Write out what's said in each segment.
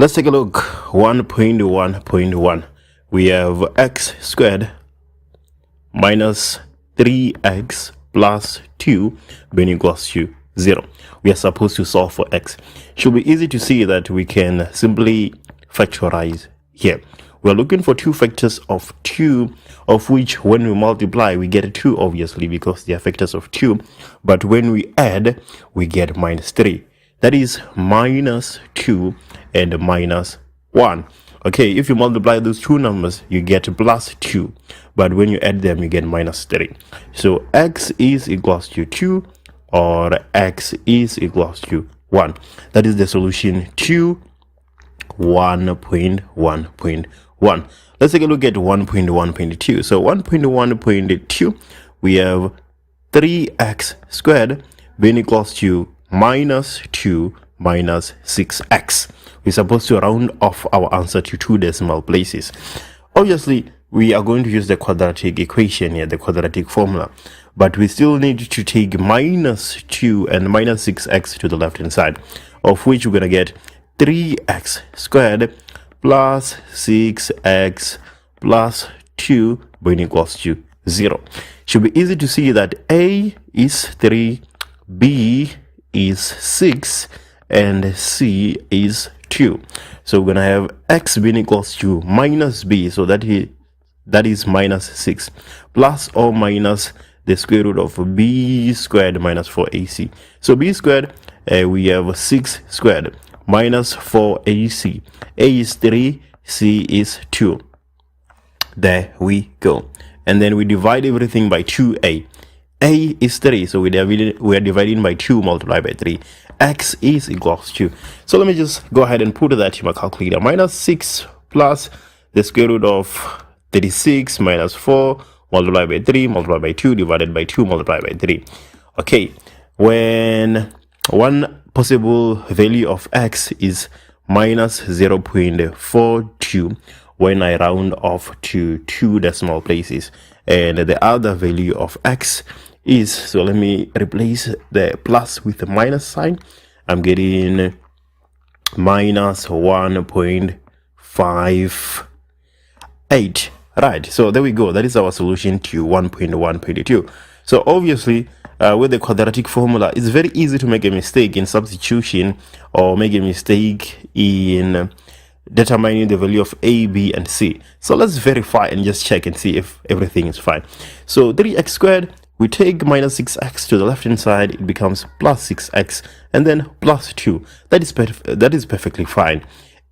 Let's take a look. 1.1.1. We have x squared minus 3x plus 2 being equals to 0. We are supposed to solve for x. Should be easy to see that we can simply factorize here. We're looking for two factors of 2, of which when we multiply we get 2, obviously, because they are factors of 2, but when we add we get minus 3. That is minus 2 and minus 1. Okay, if you multiply those two numbers you get plus 2, but when you add them you get minus 3. So x is equals to 2 or x is equals to 1. That is the solution to 1.1.1. Let's take a look at 1.1.2. So 1.1.2, we have 3x squared being equals to minus 2 minus 6x. We're supposed to round off our answer to 2 decimal places. Obviously, we are going to use the quadratic equation here, the quadratic formula, but we still need to take minus 2 and minus 6x to the left hand side, of which we're going to get 3x squared plus 6x plus 2 being equals to 0. Should be easy to see that a is 3, b is 6, and c is 2. So we're gonna have x being equals to minus b, so that is minus 6, plus or minus the square root of b squared minus 4ac. So b squared, we have 6 squared minus 4ac. A is 3, c is 2. There we go. And then we divide everything by 2a. A is 3, so we are dividing by 2 multiplied by 3. X is equals to. So let me just go ahead and put that in my calculator. Minus 6 plus the square root of 36 minus 4 multiplied by 3 multiplied by 2 divided by 2 multiplied by 3. Okay, when one possible value of x is minus 0.42 when I round off to 2 decimal places, and the other value of x is, so let me replace the plus with the minus sign, I'm getting minus 1.58. right, so there we go. That is our solution to 1.1.2. So obviously with the quadratic formula, it's very easy to make a mistake in substitution or make a mistake in determining the value of a, b, and c. So let's verify and just check and see if everything is fine. So 3x squared, we take minus 6x to the left hand side, it becomes plus 6x and then plus 2. That is perfectly fine.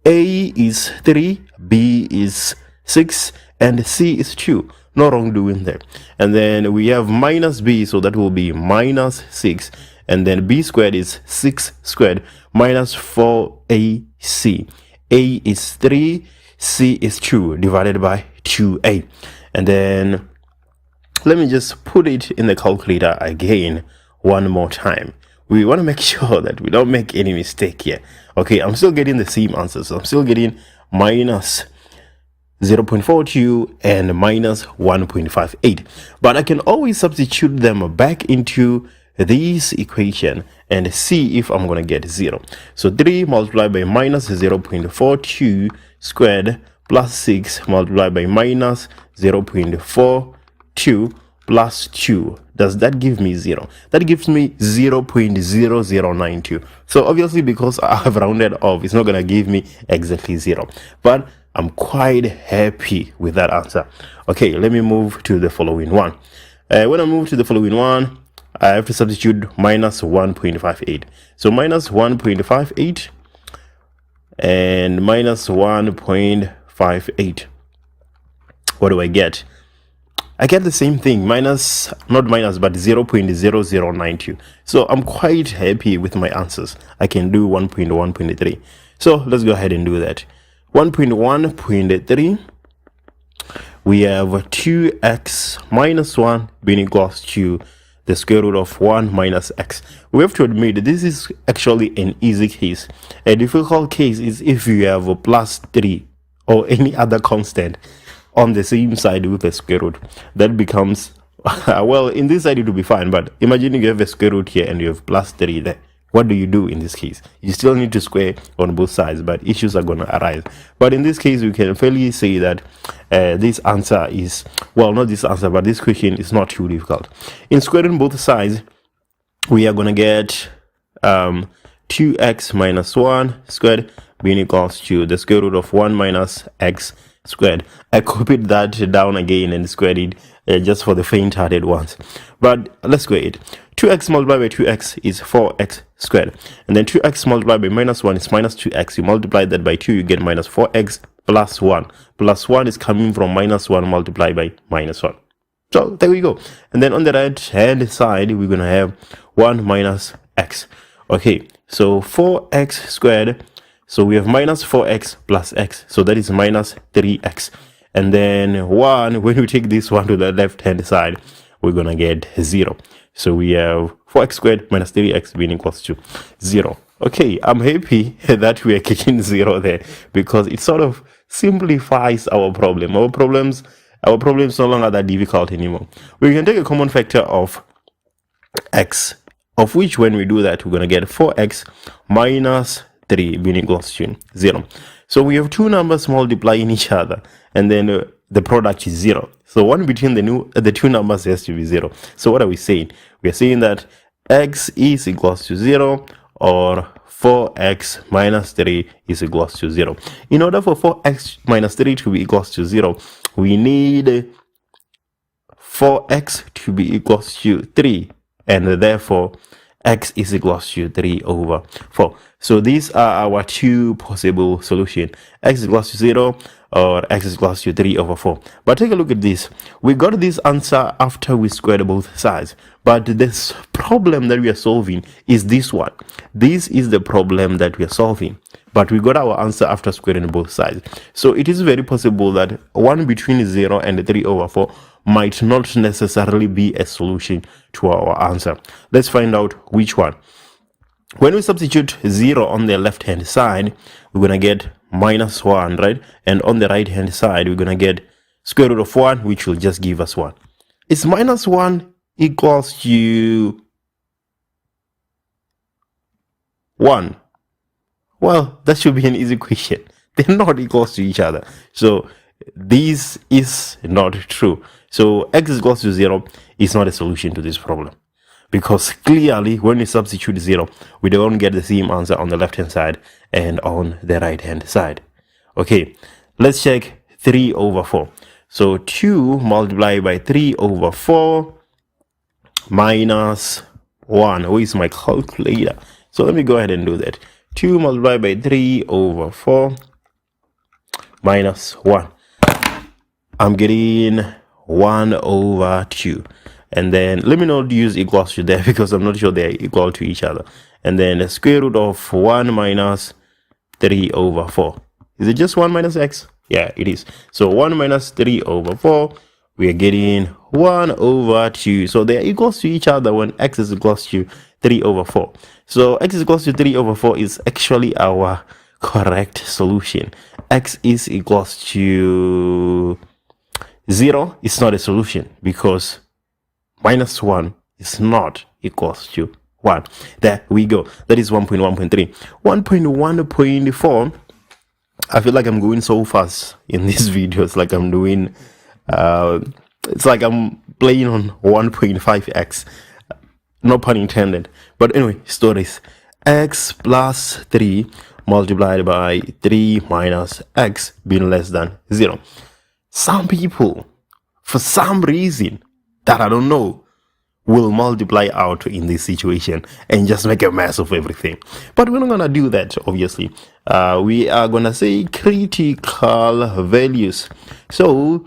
A is 3, b is 6, and c is 2. No wrongdoing there. And then we have minus b, so that will be minus 6, and then b squared is 6 squared minus 4ac. A is 3, c is 2 divided by 2a. And then let me just put it in the calculator again one more time. We want to make sure that we don't make any mistake here. Okay, I'm still getting the same answers. So I'm still getting minus 0.42 and minus 1.58. But I can always substitute them back into this equation and see if I'm going to get 0. So 3 multiplied by minus 0.42 squared plus 6 multiplied by minus 0.42 plus 2. Does that give me 0? That gives me 0.0092. So obviously, because I have rounded off, it's not going to give me exactly 0. But I'm quite happy with that answer. Okay, let me move to the following one. When I move to the following one, I have to substitute minus 1.58. So minus 1.58 and minus 1.58. What do I get? I get the same thing, minus, not minus, but 0.0092. So I'm quite happy with my answers. I can do 1.1.3. So let's go ahead and do that. 1.1.3, we have 2x minus 1 being equals to the square root of 1 minus x. We have to admit this is actually an easy case. A difficult case is if you have a plus 3 or any other constant on the same side with a square root. That becomes well, in this side it will be fine, but imagine you have a square root here and you have plus 3 there. what do you do in this case? You still need to square on both sides, but issues are going to arise. But in this case, we can fairly say that this answer is, well, not this answer, but this question is not too difficult. In squaring both sides, we are going to get 2x minus 1 squared being equals to the square root of 1 minus x squared. I copied that down again and squared it just for the faint-hearted ones. But let's square it. 2x multiplied by 2x is 4x squared. And then 2x multiplied by minus 1 is minus 2x. You multiply that by 2, you get minus 4x plus 1. Plus 1 is coming from minus 1 multiplied by minus 1. So there we go. And then on the right hand side, we're going to have 1 minus x. Okay, so 4x squared. So we have minus 4x plus x. So that is minus 3x. And then 1, when we take this one to the left hand side, we're going to get 0. So we have 4x squared minus 3x being equals to 0. Okay, I'm happy that we are getting 0 there, because it sort of simplifies our problem. Our problems no longer that difficult anymore. We can take a common factor of x, of which when we do that, we're going to get 4x minus 3 being equals to 0. So we have two numbers multiplying each other, and then the product is 0. So one between the two numbers has to be 0. So what are we saying? We are saying that x is equals to 0, or 4x minus 3 is equals to 0. In order for 4x minus 3 to be equals to 0, we need 4x to be equals to 3, and therefore x is equals to 3 over 4. So these are our two possible solutions. X is equals to 0, or x is equals to 3 over 4. But take a look at this. We got this answer after we squared both sides. But this problem that we are solving is this one. This is the problem that we are solving. But we got our answer after squaring both sides. So it is very possible that one between 0 and 3 over 4 might not necessarily be a solution to our answer. Let's find out which one. When we substitute 0 on the left hand side, we're going to get minus 1, right? And on the right hand side, we're going to get square root of 1, which will just give us 1. Is minus 1 equals to 1? Well, that should be an easy question. They're not equals to each other. So this is not true. So x is equals to 0 is not a solution to this problem. Because clearly, when we substitute 0, we don't get the same answer on the left-hand side and on the right-hand side. Okay, let's check 3 over 4. So 2 multiplied by 3 over 4 minus 1. Where is my calculator? So let me go ahead and do that. 2 multiplied by 3 over 4 minus 1. I'm getting 1 over 2. And then let me not use equals to there, because I'm not sure they're equal to each other. And then the square root of 1 minus 3 over 4. Is it just 1 minus x? Yeah, it is. So 1 minus 3 over 4, we are getting 1 over 2. So they are equals to each other when x is equals to 3 over 4. So x is equals to 3 over 4 is actually our correct solution. X is equals to 0. It's not a solution, because minus 1 is not equals to 1. There we go. That is 1.1.3. 1.1.4. I feel like I'm going so fast in these videos, like I'm doing it's like I'm playing on 1.5x. No pun intended. But anyway, stories. X plus 3 multiplied by 3 minus x being less than 0. Some people, for some reason that I don't know, will multiply out in this situation and just make a mess of everything. But we're not gonna do that, obviously. We are gonna say critical values. So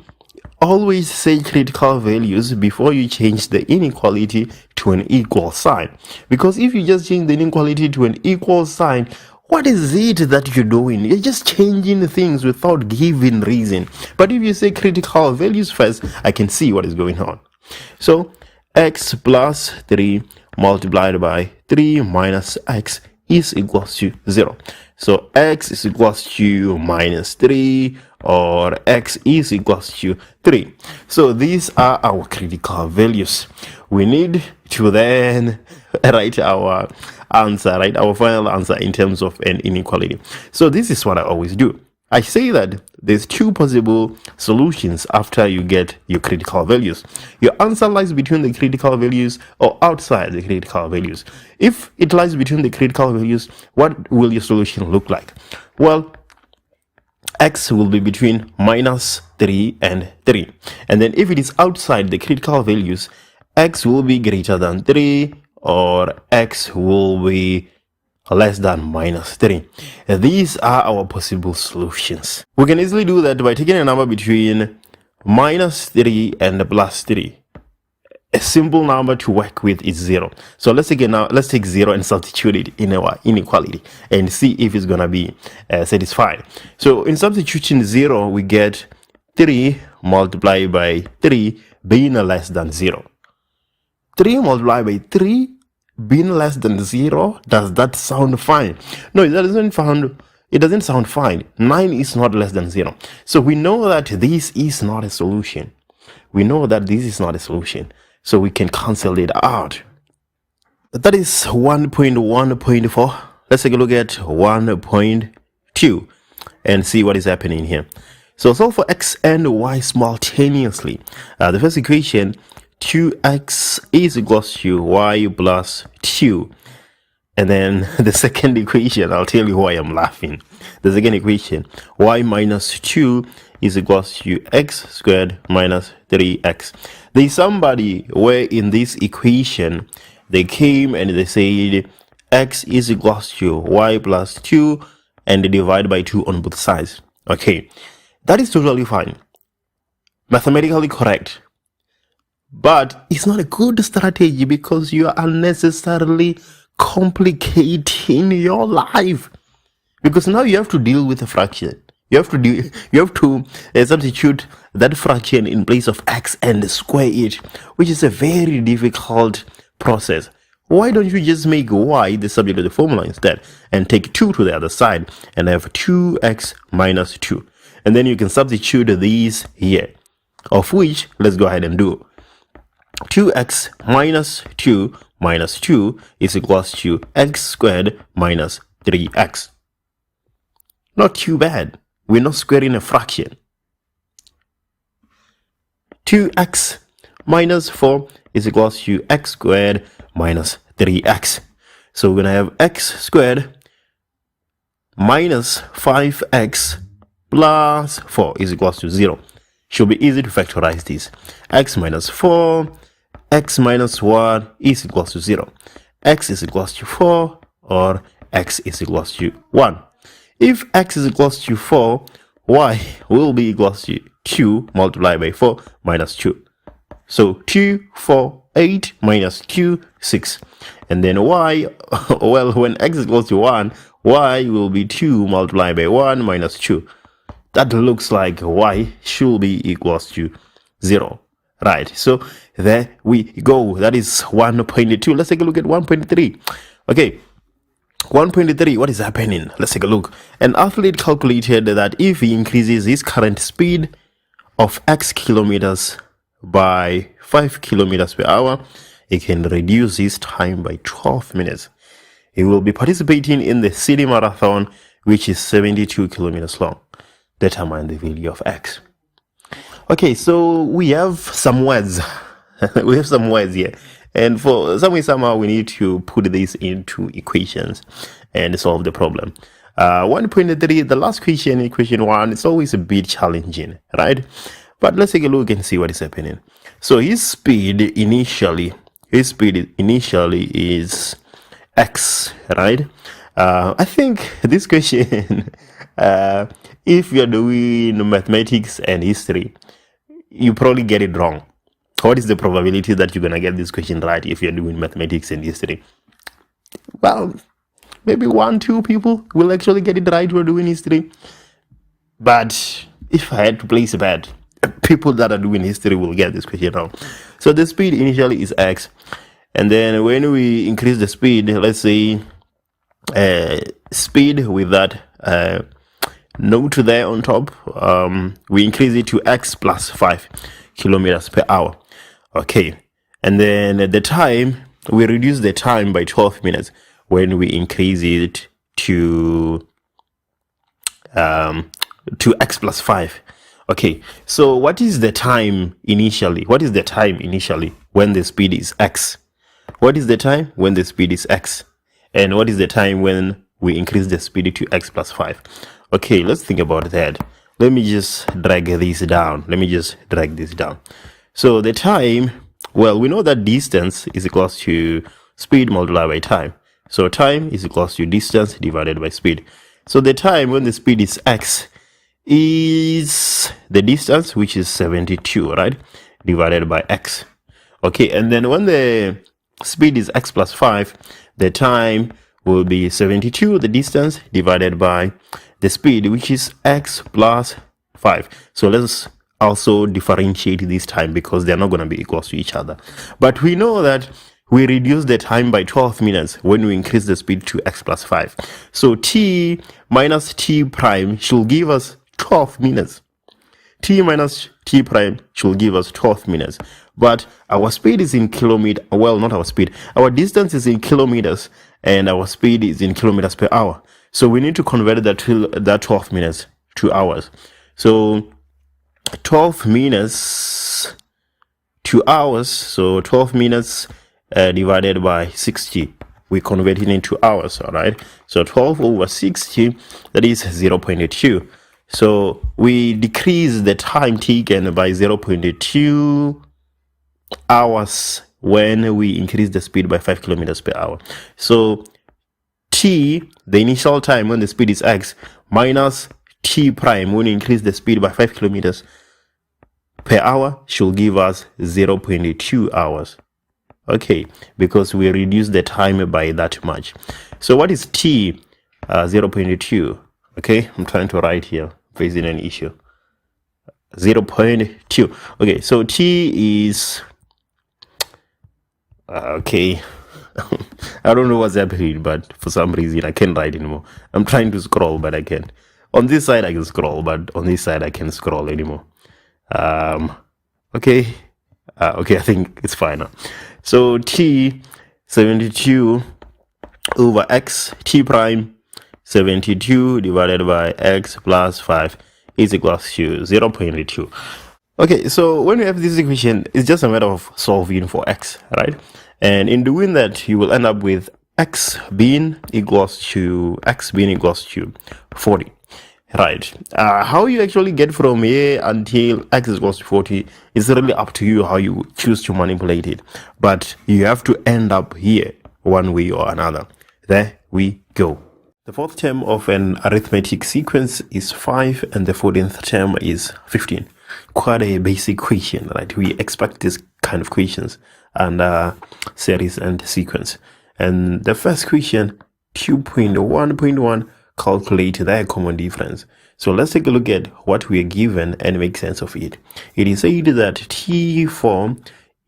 always say critical values before you change the inequality to an equal sign. Because if you just change the inequality to an equal sign, what is it that you're doing? You're just changing things without giving reason. But if you say critical values first, I can see what is going on. So x plus 3 multiplied by 3 minus x is equals to 0. So x is equals to minus 3, or x is equals to 3. So these are our critical values. We need to then write our answer, right? Our final answer in terms of an inequality. So this is what I always do. I say that there's two possible solutions after you get your critical values. Your answer lies between the critical values or outside the critical values. If it lies between the critical values, what will your solution look like? Well, x will be between -3 and 3. And then if it is outside the critical values, x will be greater than 3 or x will be less than -3. These are our possible solutions. We can easily do that by taking a number between -3 and +3. A simple number to work with is 0. So let's take 0 and substitute it in our inequality and see if it's gonna be satisfied. So in substituting 0, we get 3 multiplied by 3 being less than 0. 3 multiplied by 3 being less than 0, does that sound fine? No, it doesn't sound fine. 9 is not less than 0. So we know that this is not a solution. So we can cancel it out. That is 1.1.4. Let's take a look at 1.2 and see what is happening here. So solve for x and y simultaneously. The first equation, 2x is equals to y plus 2. And then the second equation, I'll tell you why I'm laughing. The second equation, y minus 2 is equals to x squared minus 3x. There's somebody where in this equation, they came and they said x is equals to y plus 2 and they divide by 2 on both sides. Okay, that is totally fine. Mathematically correct. But it's not a good strategy because you are unnecessarily complicating your life. Because now you have to deal with a fraction. You have to substitute that fraction in place of x and square it, which is a very difficult process. Why don't you just make y the subject of the formula instead and take 2 to the other side and have 2x minus 2. And then you can substitute these here, of which let's go ahead and do. 2x minus 2 minus 2 is equals to x squared minus 3x. Not too bad. We're not squaring a fraction. 2x minus 4 is equals to x squared minus 3x. So we're going to have x squared minus 5x plus 4 is equals to 0. Should be easy to factorize this. X minus 4, x minus 1 is equals to 0. X is equals to 4 or x is equals to 1. If x is equals to 4, y will be equals to 2 multiplied by 4 minus 2. So 2, 4, 8 minus 2, 6. And then y, well, when x is equals to 1, y will be 2 multiplied by 1 minus 2. That looks like y should be equals to 0. Right, so there we go. That is 1.2. Let's take a look at 1.3. Okay, 1.3, what is happening? Let's take a look. An athlete calculated that if he increases his current speed of x kilometers by 5 kilometers per hour, he can reduce his time by 12 minutes. He will be participating in the city marathon, which is 72 kilometers long. Determine the value of x. Okay, so we have some words. We have some words here. And for some way, somehow, we need to put this into equations and solve the problem. 1.3, the last question, equation 1, it's always a bit challenging, right? But let's take a look and see what is happening. So his speed initially is x, right? I think this question, if you're doing mathematics and history, you probably get it wrong. What is the probability that you're going to get this question right if you're doing mathematics and history? Well, maybe 1-2 people will actually get it right who are doing history. But if I had to place a bet, people that are doing history will get this question wrong. So the speed initially is x. And then when we increase the speed, let's say speed with that note there on top, we increase it to x plus 5 kilometers per hour. Okay, and then the time, we reduce the time by 12 minutes. when we increase it to x plus 5. Okay, so what is the time initially? What is the time initially when the speed is x? What is the time when the speed is x? And what is the time when we increase the speed to x plus 5? Okay, let's think about that. Let me just drag this down. So the time, well, we know that distance is equals to speed multiplied by time. So time is equals to distance divided by speed. So the time when the speed is x is the distance, which is 72, right, divided by x. Okay, and then when the speed is x plus 5, the time will be 72, the distance, divided by the speed, which is x plus 5. So let's also differentiate this time because they're not going to be equal to each other. But we know that we reduce the time by 12 minutes when we increase the speed to x plus 5. So t minus t prime should give us 12 minutes. T minus t prime should give us 12 minutes. But our speed is in kilometers. Well, not our speed. Our distance is in kilometers and our speed is in kilometers per hour. So we need to convert that 12 minutes to hours. So 12 minutes to hours. So 12 minutes divided by 60. We convert it into hours, all right? So 12 over 60, that is 0.2. So we decrease the time taken by 0.2 hours when we increase the speed by 5 kilometers per hour. So t, the initial time when the speed is x, minus t prime when we increase the speed by 5 kilometers per hour should give us 0.2 hours. Okay, because we reduce the time by that much. So what is t? 0.2. Okay, I'm trying to write here, facing an issue. 0.2. Okay, so t is okay. I don't know what's happening, but for some reason I can't write anymore. I'm trying to scroll, but I can't. On this side I can scroll, but on this side I can't scroll anymore. Okay. Okay, I think it's fine now. So t 72 over x, t prime 72 divided by x plus 5 is equals to 0.2. Okay, so when we have this equation, it's just a matter of solving for x, right? And in doing that, you will end up with x being equals to 40. Right. How you actually get from here until x is equals to 40 is really up to you how you choose to manipulate it. But you have to end up here one way or another. There we go. The fourth term of an arithmetic sequence is 5 and the 14th term is 15. Quite a basic question, right? We expect this kind of questions and series and sequence. And the first question, 2.1.1, calculate their common difference. So let's take a look at what we are given and make sense of it. It is said that T4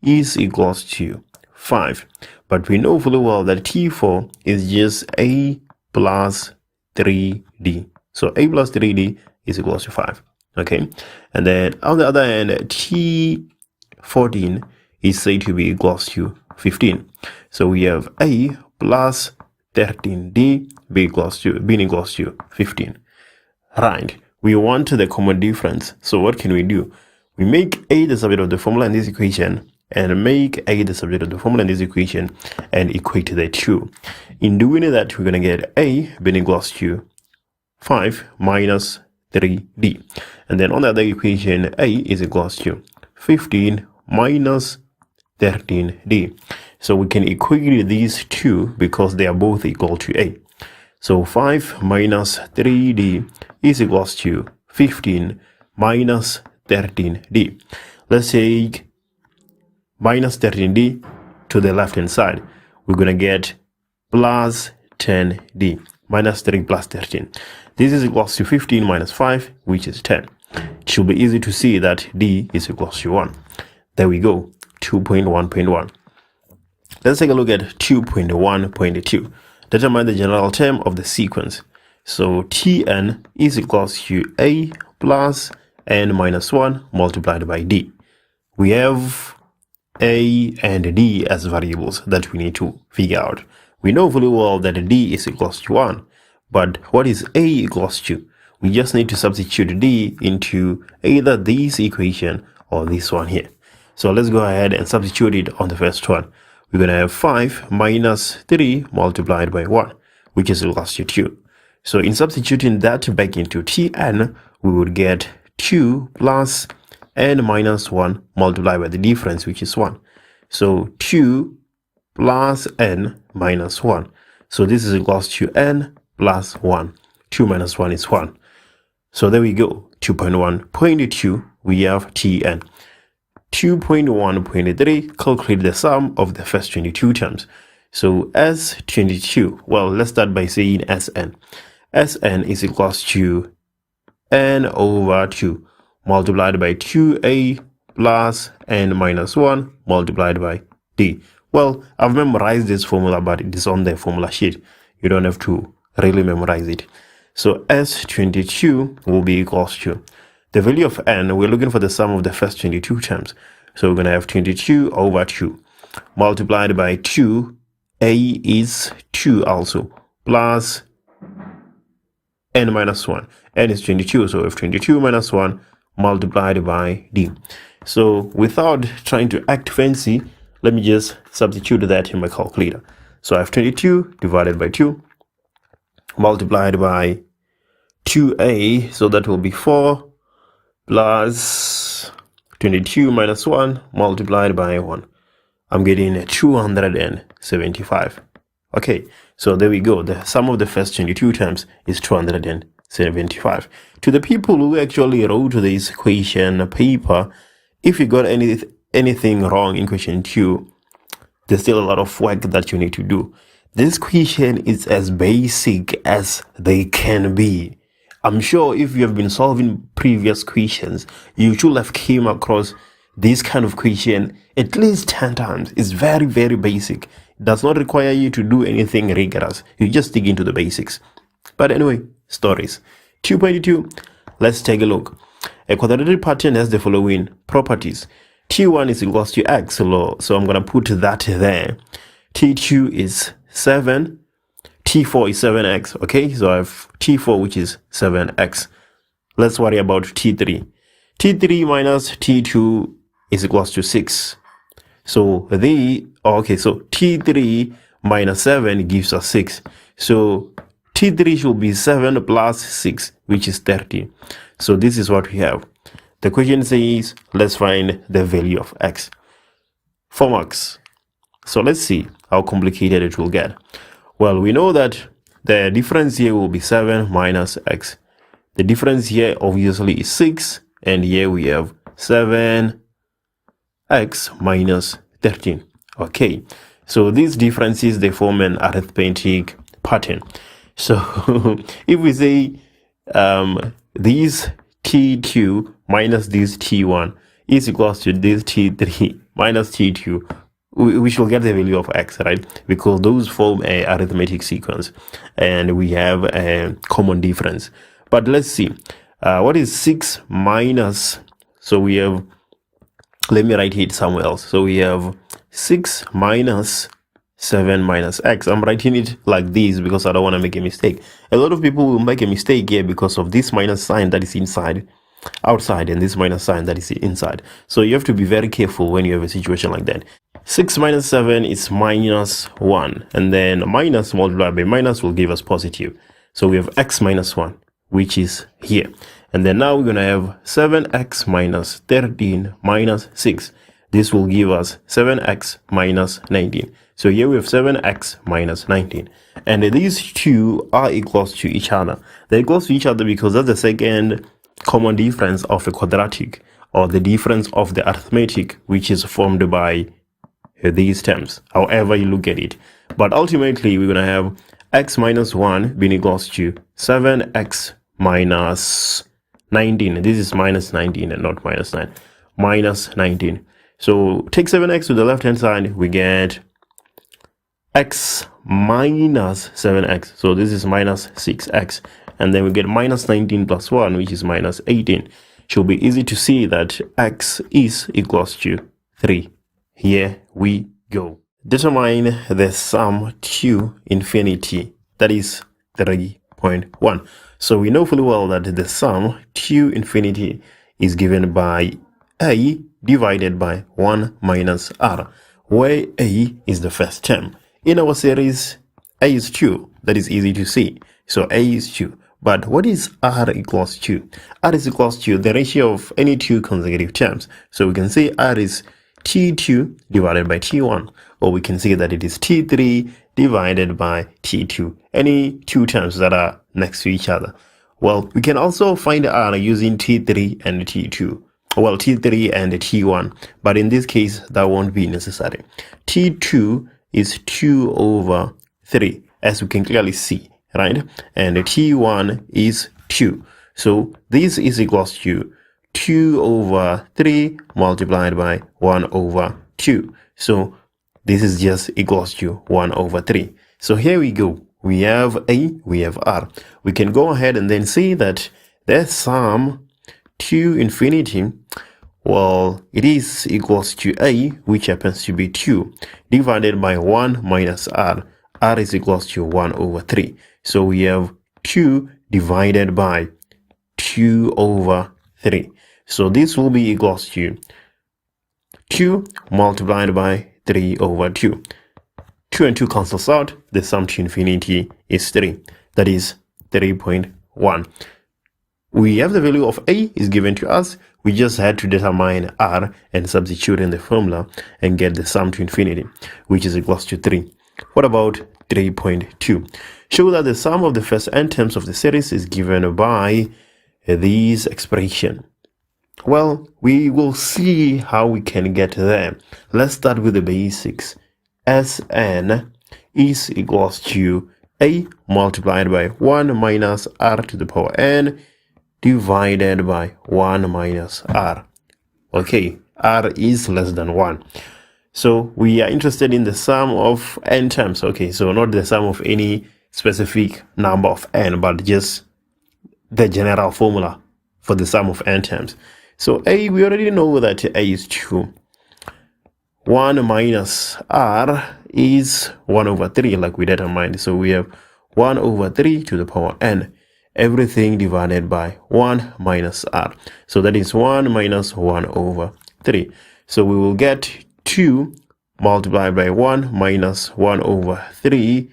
is equals to 5, but we know fully well that T4 is just A plus 3D. So A plus 3D is equals to 5. Okay, and then on the other hand, T14 is said to be equals to 15. So we have A plus 13D being equals to 15. Right, we want the common difference. So what can we do? We make A the subject of the formula in this equation and make A the subject of the formula in this equation and equate the two. In doing that, we're going to get A being equals to 5 minus 3D. And then on the other equation, A is equals to 15 minus 13D. So we can equate these two because they are both equal to A. So 5 minus 3D is equals to 15 minus 13D. Let's take minus 13D to the left hand side. We're going to get plus 10D. Minus 3 plus 13. This is equals to 15 minus 5, which is 10. It should be easy to see that D is equals to 1. There we go, 2.1.1. Let's take a look at 2.1.2. Determine the general term of the sequence. So Tn is equals to A plus n minus 1 multiplied by D. We have A and D as variables that we need to figure out. We know fully well that d is equals to 1. But what is a equals to? We just need to substitute d into either this equation or this one here. So let's go ahead and substitute it on the first one. We're going to have 5 minus 3 multiplied by 1, which is equals to 2. So in substituting that back into Tn, we would get 2 plus n minus 1 multiplied by the difference, which is 1. So 2 plus n minus 1. So this is equals to n plus 1. 2 minus 1 is 1. So there we go. 2.1.2, we have Tn. 2.1.3, calculate the sum of the first 22 terms. So S22, well, let's start by saying Sn. Sn is equals to n over 2 multiplied by 2a plus n minus 1 multiplied by d. Well, I've memorized this formula, but it is on the formula sheet. You don't have to really memorize it. So S22 will be equals to the value of n. We're looking for the sum of the first 22 terms. So we're going to have 22 over 2 multiplied by 2. A is 2 also, plus n minus 1. N is 22, so we have 22 minus 1 multiplied by d. So without trying to act fancy, let me just substitute that in my calculator. So I have 22 divided by 2 multiplied by 2a, so that will be 4 plus 22 minus 1 multiplied by 1. I'm getting 275. Okay, so there we go. The sum of the first 22 terms is 275. To the people who actually wrote this equation paper, if you got anything wrong in question 2, there's still a lot of work that you need to do. This question is as basic as they can be. I'm sure if you have been solving previous questions, you should have came across this kind of question at least 10 times. It's very, very basic. It does not require you to do anything rigorous. You just dig into the basics. But anyway, stories. 2.2, let's take a look. A quadratic pattern has the following properties. T1 is equals to x, so I'm going to put that there. T2 is 7. T4 is 7x. Okay, so I have T4, which is 7x. Let's worry about T3. T3 minus T2 is equals to 6. So so T3 minus 7 gives us 6. So T3 should be 7 plus 6, which is 13. So this is what we have. The question says, let's find the value of x. 4 marks. So let's see how complicated it will get. Well, we know that the difference here will be 7 minus x. The difference here obviously is 6. And here we have 7x minus 13. Okay, so these differences, they form an arithmetic pattern. So if we say this T2 minus this T1 is equals to this T3 minus T2, we shall get the value of x, right? Because those form a arithmetic sequence and we have a common difference. But let's see. What is 6 minus, so we have, let me write it somewhere else. So we have 6 minus 7 minus x. I'm writing it like this because I don't want to make a mistake. A lot of people will make a mistake here because of this minus sign that is outside, and this minus sign that is inside. So you have to be very careful when you have a situation like that. 6 minus 7 is minus 1, and then minus multiplied by minus will give us positive. So we have x minus 1, which is here. And then now we're going to have 7x minus 13 minus 6. This will give us 7x minus 19. So here we have 7x minus 19. And these two are equals to each other. They're equals to each other because that's the second common difference of a quadratic, or the difference of the arithmetic, which is formed by these terms, however you look at it. But ultimately, we're going to have x minus 1 being equals to 7x minus 19. This is minus 19 and not minus 9. Minus 19. So take 7x to the left hand side, we get x minus 7x. So this is minus 6x. And then we get minus 19 plus 1, which is minus 18. Should be easy to see that x is equals to 3. Here we go. determine the sum to infinity, that is 3.1. So we know fully well that the sum to infinity is given by a divided by 1 minus r, where a is the first term. In our series, a is 2. That is easy to see. So a is 2. But what is r equals to? R is equals to the ratio of any two consecutive terms. So we can say r is t2 divided by t1, or we can say that it is t3 divided by t2, any two terms that are next to each other. Well, we can also find r using t3 and t2. Well, t3 and t1, but in this case, that won't be necessary. t2 is 2 over 3, as we can clearly see, right? And t1 is 2. So this is equals to 2 over 3 multiplied by 1 over 2. So this is just equals to 1 over 3. So here we go. We have a, we have r. We can go ahead and then see that the sum to infinity, well, it is equals to a, which happens to be 2, divided by 1 minus r. R is equals to 1 over 3. So we have 2 divided by 2 over 3. So this will be equals to 2 multiplied by 3 over 2. 2 and 2 cancels out. The sum to infinity is 3. That is 3.1. We have the value of a is given to us. We just had to determine r and substitute in the formula and get the sum to infinity, which is equals to 3. What about 3.2? Show that the sum of the first n terms of the series is given by this expression. Well, we will see how we can get there. Let's start with the basics. Sn is equals to a multiplied by 1 minus r to the power n divided by 1 minus r. Okay, r is less than 1. So we are interested in the sum of n terms. Okay, so not the sum of any specific number of n, but just the general formula for the sum of n terms. So a, we already know that a is 2. 1 minus r is 1 over 3, like we determined. So we have 1 over 3 to the power n. Everything divided by 1 minus r. So that is 1 minus 1 over 3. So we will get 2 multiplied by 1 minus 1 over 3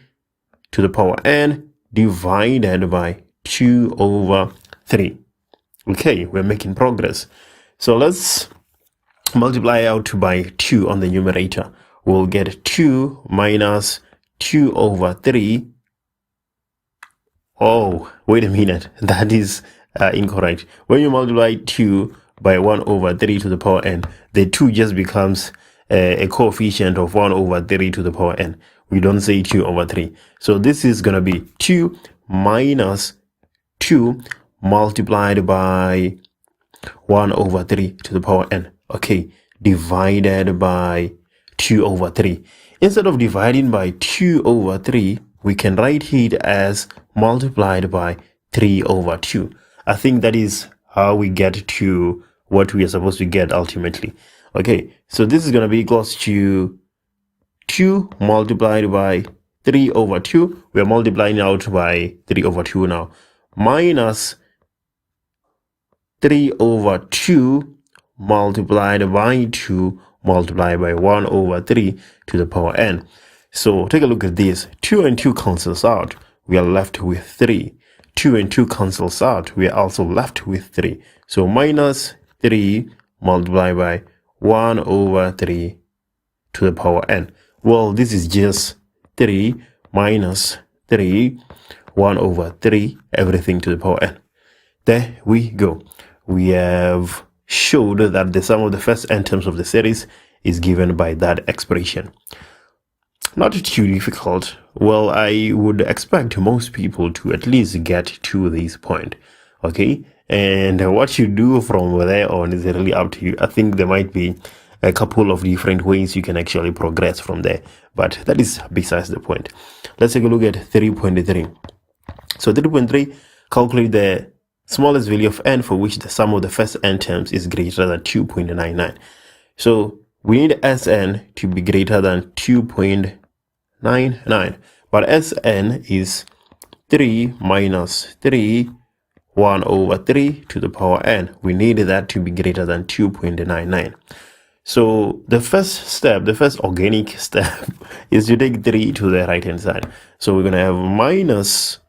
to the power n divided by 2 over 3. Okay, we're making progress. So let's multiply out by 2 on the numerator. We'll get 2 minus 2 over 3. Oh, wait a minute. That is incorrect. When you multiply 2 by 1 over 3 to the power n, the 2 just becomes a coefficient of 1 over 3 to the power n. We don't say 2 over 3. So this is going to be 2 minus 2 multiplied by 1 over 3 to the power n. Okay, divided by 2 over 3. Instead of dividing by 2 over 3, we can write it as multiplied by 3 over 2. I think that is how we get to what we are supposed to get ultimately. Okay, so this is going to be equals to 2 multiplied by 3 over 2. We are multiplying out by 3 over 2 now. Minus 3 over 2 multiplied by 2 multiplied by 1 over 3 to the power n. So take a look at this. 2 and 2 cancels out. We are left with 3. 2 and 2 cancels out. We are also left with 3. So minus 3 multiplied by 1 over 3 to the power n. Well, this is just 3 minus 3, 1 over 3, everything to the power n. There we go. We have showed that the sum of the first n terms of the series is given by that expression. Not too difficult. Well, I would expect most people to at least get to this point. Okay, and what you do from there on is really up to you. I think there might be a couple of different ways you can actually progress from there, but that is besides the point. Let's take a look at 3.3. So 3.3, calculate the smallest value of n for which the sum of the first n terms is greater than 2.99. So we need Sn to be greater than 2.99, but Sn is 3 minus 3, 1 over 3 to the power n. We need that to be greater than 2.99. So the first organic step is to take 3 to the right hand side. So we're going to have minus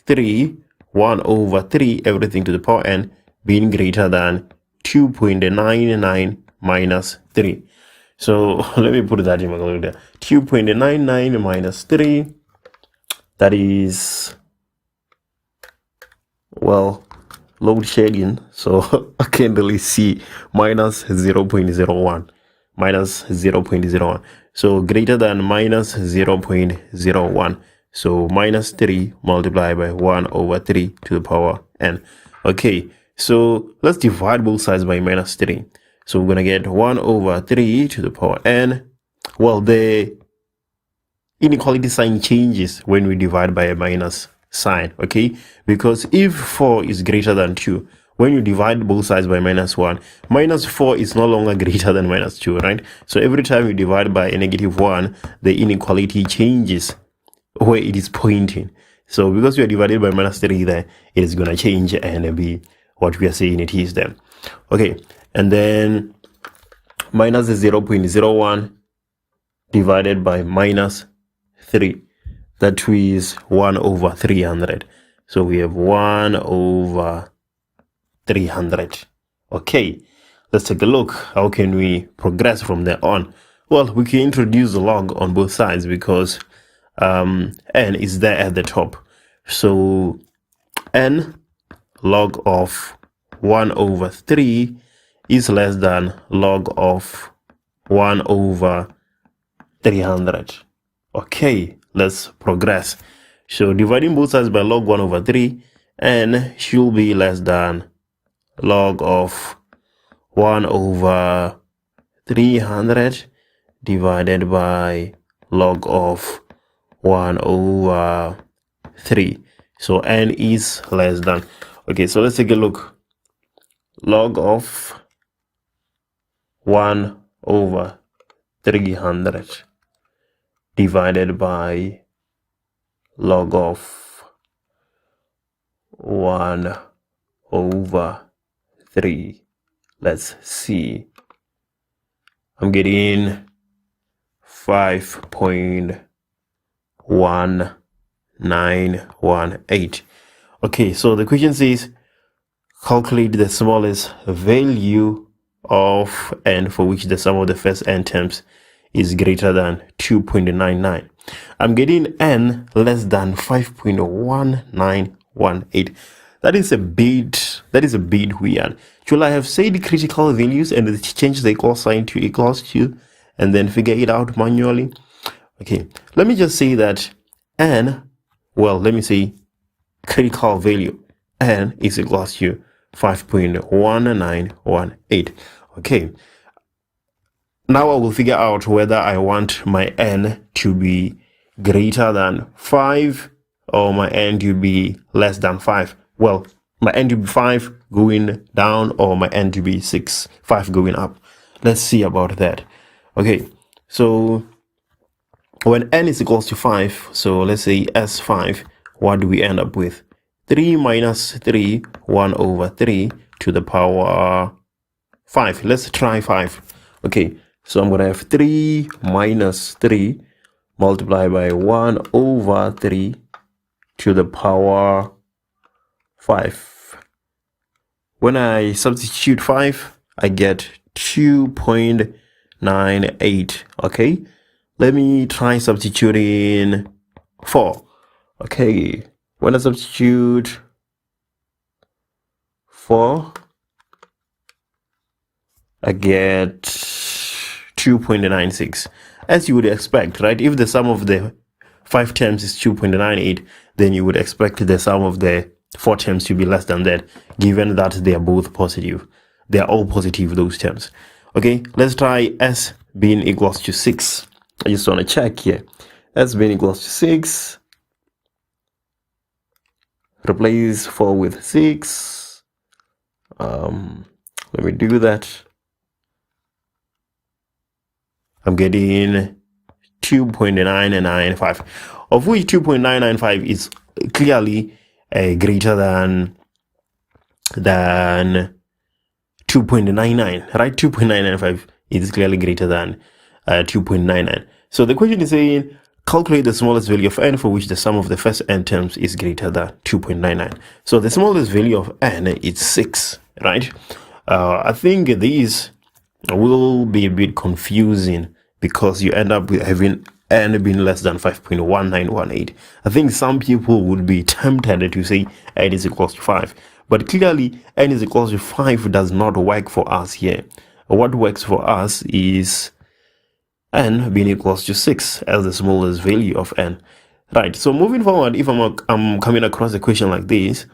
3, 1 over 3, everything to the power n, being greater than 2.99 minus 3. So let me put that in my calculator. 2.99 minus 3, that is, well, load shedding, so I can't really see. Minus 0.01, minus 0.01, so greater than minus 0.01. So minus 3 multiplied by 1 over 3 to the power n. Okay, so let's divide both sides by minus 3. So we're going to get 1 over 3 to the power n. Well, the inequality sign changes when we divide by a minus sign, okay? Because if 4 is greater than 2, when you divide both sides by minus 1, minus 4 is no longer greater than minus 2, right? So every time you divide by a negative 1, the inequality changes where it is pointing. So because we are divided by minus 3 there, it is going to change and be what we are saying it is then. Okay, and then minus 0.01 divided by minus 3, that is 1 over 300. So we have 1 over 300. Okay, let's take a look. How can we progress from there on? Well, we can introduce the log on both sides because n is there at the top. So n log of 1 over 3 is less than log of 1 over 300. Okay, let's progress. So dividing both sides by log 1 over 3, n should be less than log of 1 over 300 divided by log of 1 over 3. So n is less than. Okay, so let's take a look. Log of 1 over 300 divided by log of 1 over 3. Let's see. I'm getting 5.1918. Okay, so the question says calculate the smallest value of n for which the sum of the first n terms is greater than 2.99. I'm getting n less than 5.1918. That is a bit weird. Should I have said critical values and change the equal sign to equals to and then figure it out manually? Okay, let me just say that n, well, let me say critical value n is equals to 5.1918. Okay, now I will figure out whether I want my n to be greater than 5 or my n to be less than 5. Well, my n to be 5 going down or my n to be 5 going up. Let's see about that. Okay, so when n is equals to 5, so let's say S5, what do we end up with? 3 minus 3, 1 over 3 to the power 5. Let's try 5. Okay, so I'm going to have 3 minus 3 multiplied by 1 over 3 to the power 5. When I substitute 5, I get 2.98. Okay, let me try substituting 4. Okay, when I substitute 4, I get 2.96. As you would expect, right? If the sum of the 5 terms is 2.98, then you would expect the sum of the 4 terms to be less than that, given that they are both positive. They are all positive, those terms. Okay, let's try s being equals to 6. I just want to check here. S being equals to 6. Replace 4 with 6. Let me do that. I'm getting 2.995, of which 2.995 is clearly greater than 2.99, right? 2.995 is clearly greater than 2.99. So the question is saying calculate the smallest value of n for which the sum of the first n terms is greater than 2.99. So the smallest value of n is 6, right? I think these will be a bit confusing because you end up with having n being less than 5.1918. I think some people would be tempted to say n is equals to 5, but clearly n is equals to 5 does not work for us here. What works for us is n being equals to 6 as the smallest value of n. Right, so moving forward, if I'm coming across a question like this,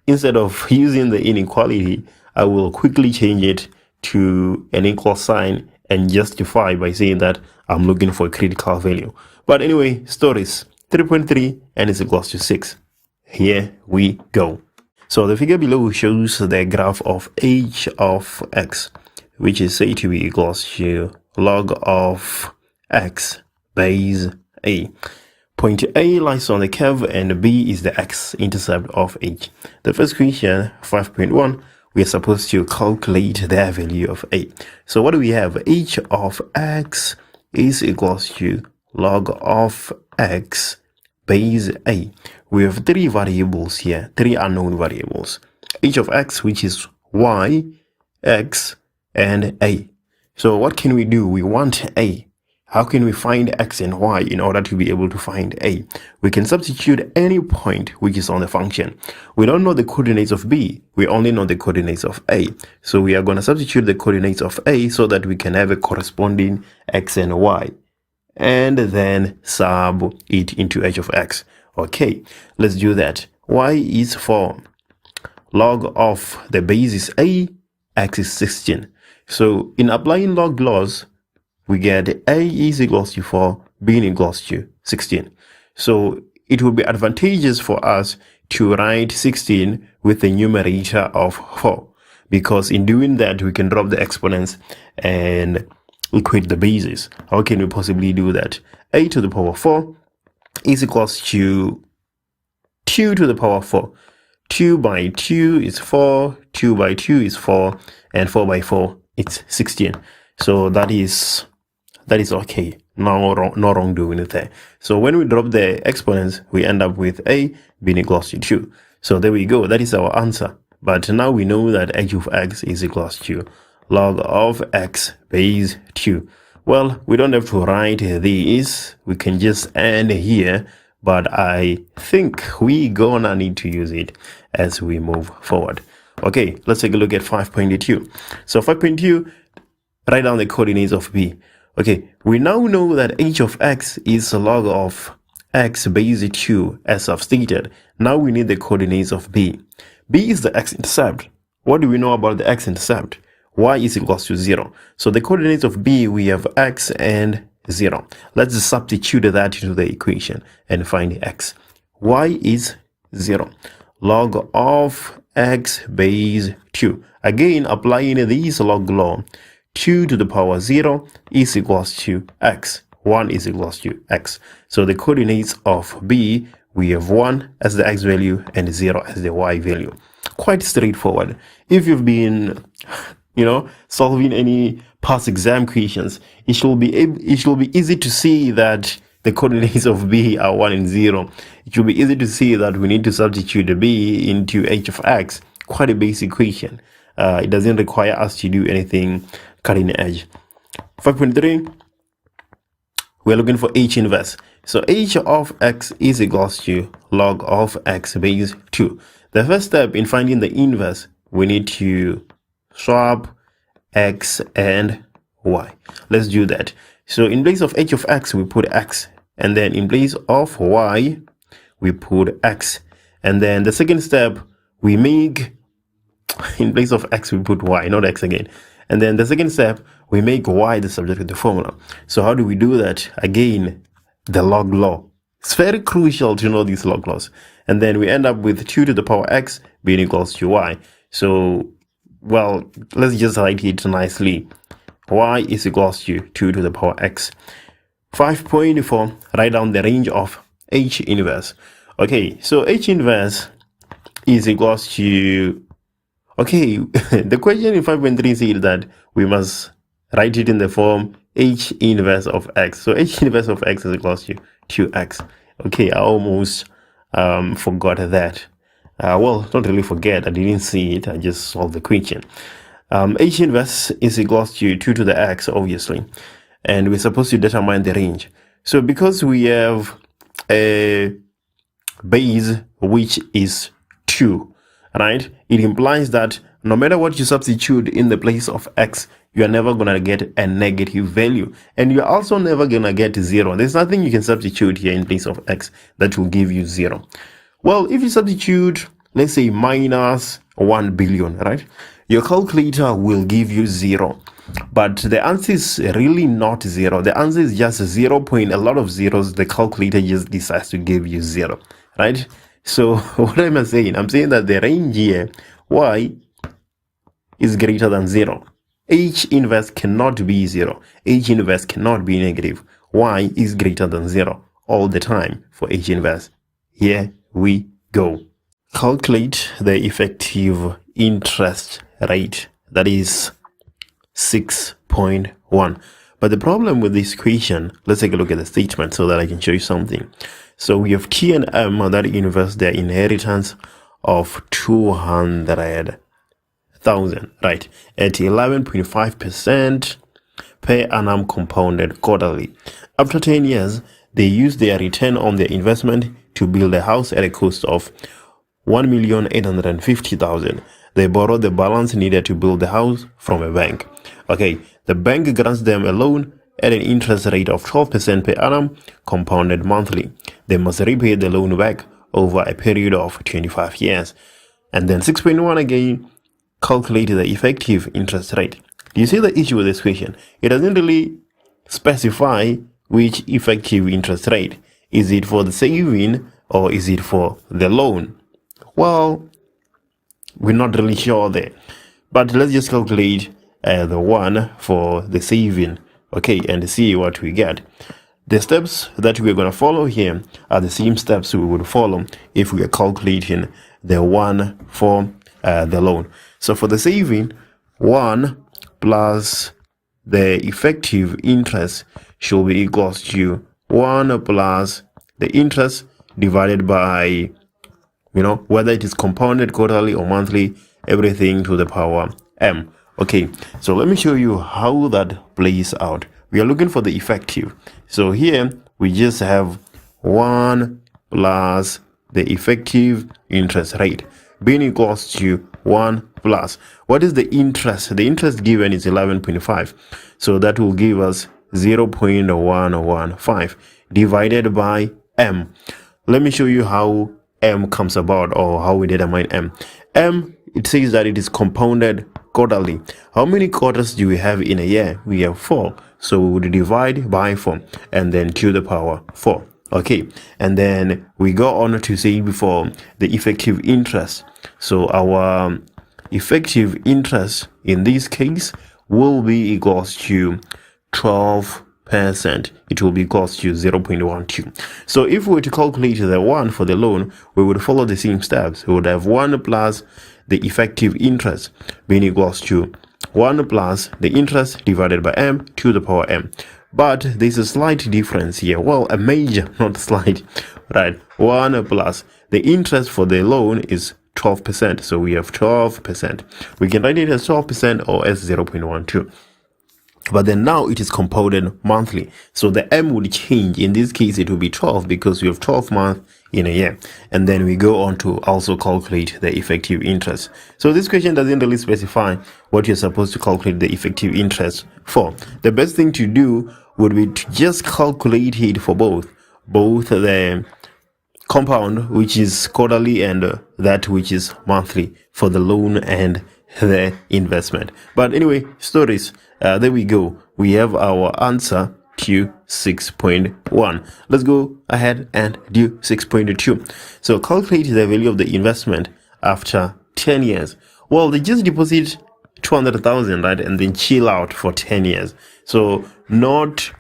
instead of using the inequality, I will quickly change it to an equal sign and justify by saying that I'm looking for a critical value. But anyway, stories 3.3 and is equals to 6. Here we go. So the figure below shows the graph of h of x, which is said to be equals to log of x base a. Point A lies on the curve and B is the x-intercept of h. The first question, 5.1, we are supposed to calculate the value of a. So what do we have? H of x is equals to log of x base a. We have three variables here, three unknown variables. H of x, which is y, x, and a. So what can we do? We want a. How can we find x and y in order to be able to find a? We can substitute any point which is on the function. We don't know the coordinates of b, we only know the coordinates of a. So we are going to substitute the coordinates of a so that we can have a corresponding x and y, and then sub it into h of x. Okay, let's do that. Y is 4. Log of the base is a, x is 16. So in applying log laws, we get a is equals to 4, b equals to 16. So it will be advantageous for us to write 16 with the numerator of 4, because in doing that we can drop the exponents and equate the bases. How can we possibly do that? A to the power 4 is equals to 2 to the power 4. 2 by 2 is 4, 2 by 2 is 4, and 4 by 4 it's 16. So that is okay. No wrongdoing there. So when we drop the exponents, we end up with a being equals to 2. So there we go. That is our answer. But now we know that h of x is equals to log of x base 2. Well, we don't have to write these. We can just end here. But I think we gonna need to use it as we move forward. Okay, let's take a look at 5.2. So 5.2, write down the coordinates of b. Okay, we now know that h of x is log of x base 2 as I've stated. Now we need the coordinates of b. B is the x-intercept. What do we know about the x-intercept? Y is equals to 0. So the coordinates of b, we have x and 0. Let's substitute that into the equation and find x. Y is 0. Log of x base 2. Again, applying this log law, 2 to the power 0 is equals to x. 1 is equals to x. So the coordinates of b, we have 1 as the x value and 0 as the y value. Quite straightforward. If you've been, solving any past exam questions, it should be easy to see that the coordinates of b are 1 and 0. It should be easy to see that we need to substitute the b into h of x. Quite a basic equation. It doesn't require us to do anything cutting edge. 5.3, we're looking for h inverse. So h of x is equals to log of x base 2. The first step in finding the inverse, we need to swap x and y. Let's do that. So in place of h of x, we put x, and then in place of y, we put x. And then the second step, we make, in place of x, we put y, not x again. And then the second step, we make y the subject of the formula. So how do we do that? Again, the log law. It's very crucial to know these log laws. And then we end up with 2 to the power x being equals to y. So, well, let's just write it nicely. y is equals to 2 to the power x. 5.4, write down the range of H inverse. Okay, so H inverse is equals to, okay, the question in 5.3 says that we must write it in the form H inverse of x. So H inverse of x is equals to 2x. Okay, I almost forgot that. Well, not really forget, I didn't see it, I just solved the question. H inverse is equals to 2 to the x, obviously, and we're supposed to determine the range. So because we have a base which is 2, right, it implies that no matter what you substitute in the place of x, you are never gonna get a negative value, and you're also never gonna get 0. There's nothing you can substitute here in place of x that will give you 0. Well, if you substitute, let's say, minus 1 billion, right, your calculator will give you 0. But the answer is really not 0. The answer is just 0 point, a lot of zeros. The calculator just decides to give you 0, right? So what am I saying? I'm saying that the range here, y, is greater than 0. H inverse cannot be 0. H inverse cannot be negative. Y is greater than 0 all the time for H inverse. Here we go. Calculate the effective interest rate, that is 6.1. But the problem with this equation, let's take a look at the statement so that I can show you something. So we have T and M that invest their inheritance of 200,000, right, at 11.5% per annum compounded quarterly. After 10 years, they use their return on their investment to build a house at a cost of 1,850,000. They borrow the balance needed to build the house from a bank. Okay, the bank grants them a loan at an interest rate of 12% per annum, compounded monthly. They must repay the loan back over a period of 25 years. And then 6.1 again, calculate the effective interest rate. Do you see the issue with this question? It doesn't really specify which effective interest rate. Is it for the saving or is it for the loan? Well, we're not really sure there, but let's just calculate the one for the saving, okay, and see what we get. The steps that we're going to follow here are the same steps we would follow if we are calculating the one for the loan. So for the saving, 1 plus the effective interest should be equals to 1 plus the interest divided by, whether it is compounded quarterly or monthly, everything to the power m. Okay, so let me show you how that plays out. We are looking for the effective. So here we just have 1 plus the effective interest rate being equals to 1 plus. What is the interest? The interest given is 11.5. So that will give us 0.115 divided by m. Let me show you how m comes about, or how we determine m. M, it says that it is compounded quarterly. How many quarters do we have in a year? We have 4. So we would divide by 4 and then to the power 4. Okay, and then we go on to say before the effective interest. So our effective interest in this case will be equals to 12%. It will be equals to 0.12. So if we were to calculate the one for the loan, we would follow the same steps. We would have 1 plus the effective interest being equals to 1 plus the interest divided by m to the power m. But there's a slight difference here. Well, a major, not slight, right? 1 plus the interest for the loan is 12%. So we have 12%. We can write it as 12% or as 0.12. But then now it is compounded monthly. So the m would change. In this case, it will be 12 because we have 12 months in a year. And then we go on to also calculate the effective interest. So this question doesn't really specify what you're supposed to calculate the effective interest for. The best thing to do would be to just calculate it for both the compound, which is quarterly, and that which is monthly for the loan and the investment. But anyway, stories, there we go. We have our answer to 6.1. Let's go ahead and do 6.2. So calculate the value of the investment after 10 years. Well, they just deposit 200,000, right? And then chill out for 10 years. So not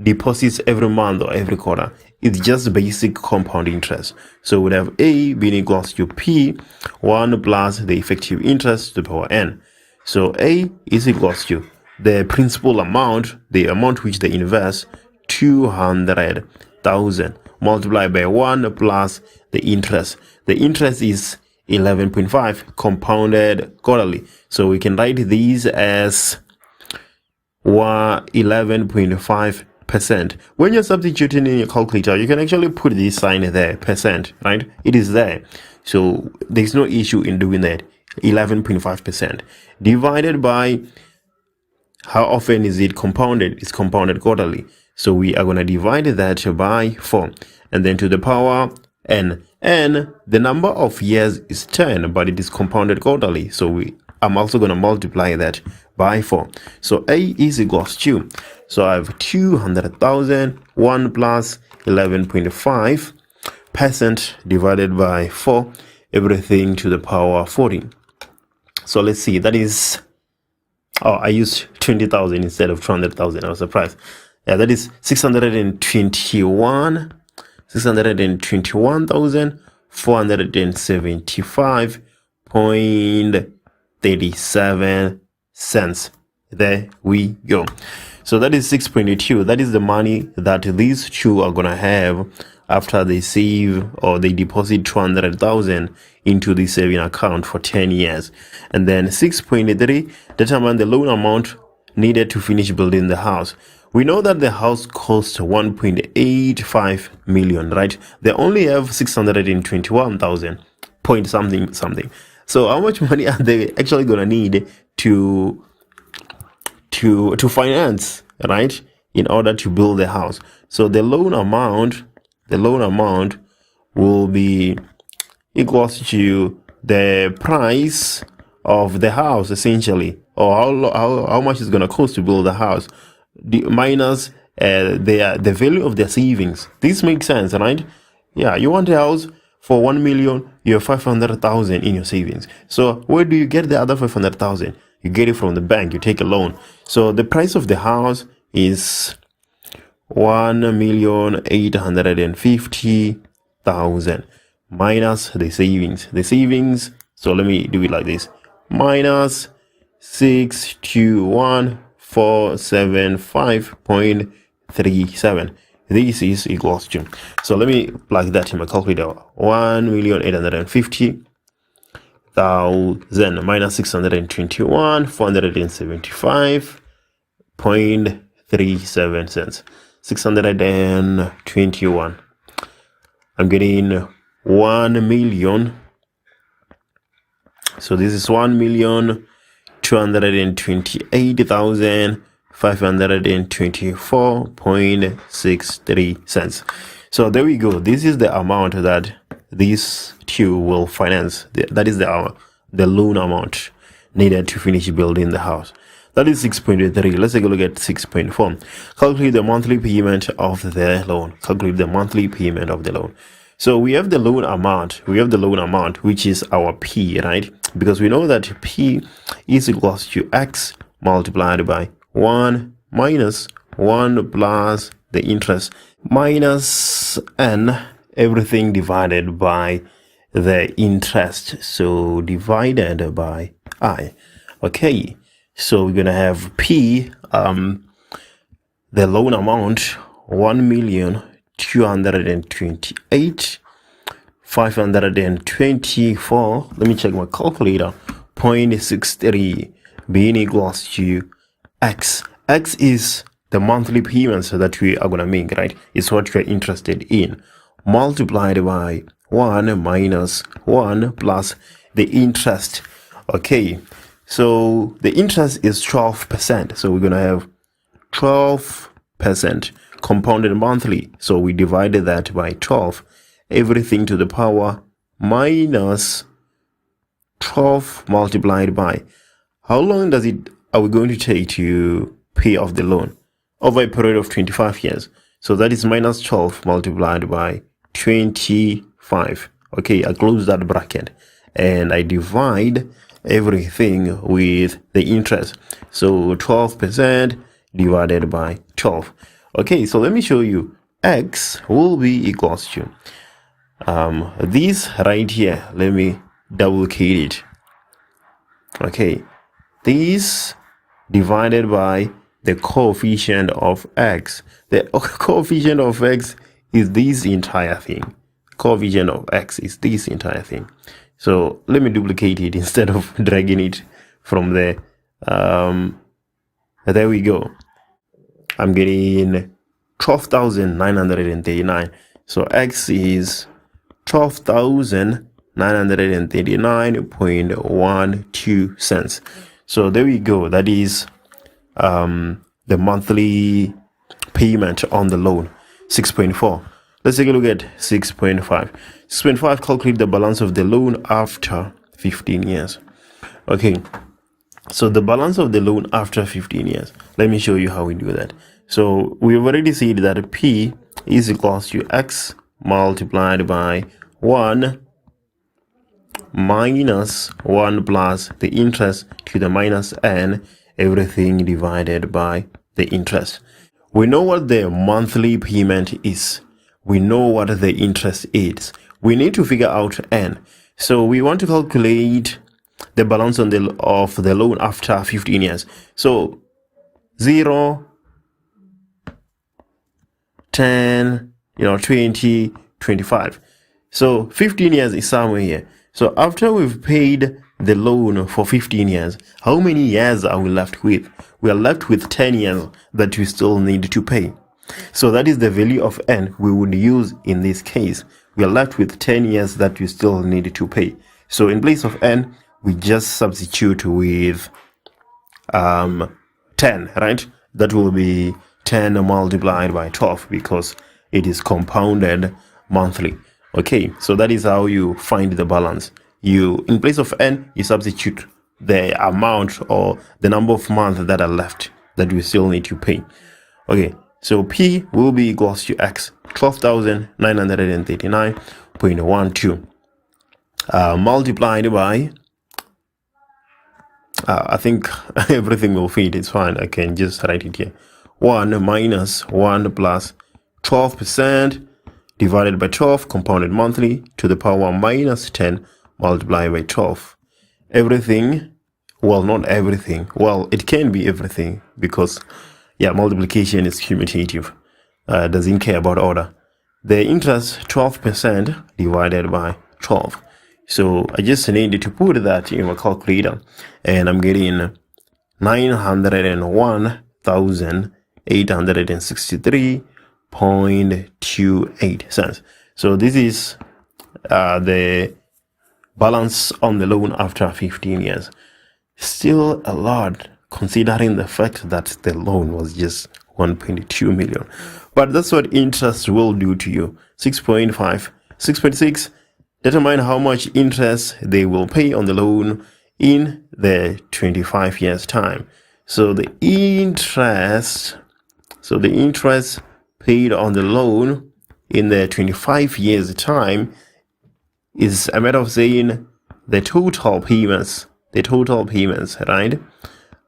deposits every month or every quarter. It's just basic compound interest. So we'd have A being equals to P 1 plus the effective interest to the power n. So A is equals to the principal amount, the amount which they invest, 200,000 multiplied by 1 plus the interest. The interest is 11.5 compounded quarterly. So we can write these as 11.5%. When you're substituting in your calculator, you can actually put this sign there, percent, right? It is there. So there's no issue in doing that. 11.5% divided by how often is it compounded? It's compounded quarterly. So we are going to divide that by 4. And then to the power n. And the number of years is 10, but it is compounded quarterly. So I'm also going to multiply that by 4. So A is equals to, so I have 200,000, 1 plus 11.5% divided by 4, everything to the power 14. So let's see, that is, oh, I used 20,000 instead of 200,000. I was surprised. Yeah, that is 621,475.37 cents. There we go. So that is 6.2. That is the money that these two are gonna have after they save or they deposit 200,000 into the saving account for 10 years. And then 6.3 determine the loan amount needed to finish building the house. We know that the house cost 1.85 million, right? They only have 621,000 point something. So how much money are they actually gonna need to finance, right, in order to build the house? So the loan amount will be equals to the price of the house, essentially, or how much it's gonna cost to build the house, minus the value of their savings. This makes sense, right? Yeah, you want a house for 1 million, you have 500,000 in your savings. So where do you get the other 500,000? You get it from the bank. You take a loan. So the price of the house is 1,850,000 minus the savings. The savings. So let me do it like this: minus 621,475.37. This is equals to. So let me plug that in my calculator. 1,850,000 minus 621,475.37 cents. 621. I'm getting 1 million. So this is 1,228,524.63 cents. So there we go. This is the amount that these two will finance. That is the loan amount needed to finish building the house. That is 6.3. Let's take a look at 6.4. Calculate the monthly payment of the loan. Calculate the monthly payment of the loan. So we have the loan amount. Which is our P, right? Because we know that P is equals to X multiplied by 1 minus 1 plus the interest minus N, everything divided by the interest. So divided by I. Okay. So we're gonna have P, the loan amount, 1,228,524. Let me check my calculator. 0.63 being equals to X. X is the monthly payments that we are gonna make, right? It's what we're interested in. Multiplied by 1 minus 1 plus the interest. Okay. So the interest is 12%. So we're going to have 12% compounded monthly. So we divided that by 12. Everything to the power minus 12 multiplied by. How long are we going to take to pay off the loan? Over a period of 25 years. So that is minus 12 multiplied by 25. Okay, I close that bracket and I divide everything with the interest. So 12% divided by 12. Okay, so let me show you. X will be equals to this right here. Let me duplicate it. Okay, this divided by the coefficient of x. The coefficient of x is this entire thing. Coefficient of x is this entire thing. So let me duplicate it instead of dragging it from there. There we go. I'm getting 12,939. So x is 12,939.12 cents. So there we go. That is the monthly payment on the loan. 6.4. Let's take a look at 6.5. 6.5, calculate the balance of the loan after 15 years. Okay, so the balance of the loan after 15 years. Let me show you how we do that. So we've already said that P is equals to X multiplied by 1 minus 1 plus the interest to the minus n, everything divided by the interest. We know what the monthly payment is. We know what the interest is. We need to figure out n. So we want to calculate the balance of the loan after 15 years. So 0, 10, 20, 25. So 15 years is somewhere here. So after we've paid the loan for 15 years, how many years are we left with? We are left with 10 years that we still need to pay. So that is the value of n we would use in this case. We are left with 10 years that we still need to pay. So in place of n, we just substitute with 10, right? That will be 10 multiplied by 12 because it is compounded monthly. Okay, so that is how you find the balance. You, in place of n, you substitute the amount or the number of months that are left that you still need to pay. Okay, so P will be equals to X, 12,939.12 multiplied by I think everything will fit. It's fine. I can just write it here. 1 minus 1 plus 12% divided by 12 compounded monthly to the power minus 10 multiplied by 12. Everything, well, not everything. Well, it can be everything because, yeah, multiplication is commutative. Doesn't care about order. The interest 12% divided by 12. So I just needed to put that in my calculator, and I'm getting 901,863.28 cents. So this is the balance on the loan after 15 years. Still a lot, considering the fact that the loan was just 1.2 million. But that's what interest will do to you. 6.5, 6.6. Determine how much interest they will pay on the loan in the 25 years time. So the interest paid on the loan in the 25 years time is a matter of saying the total payments, right?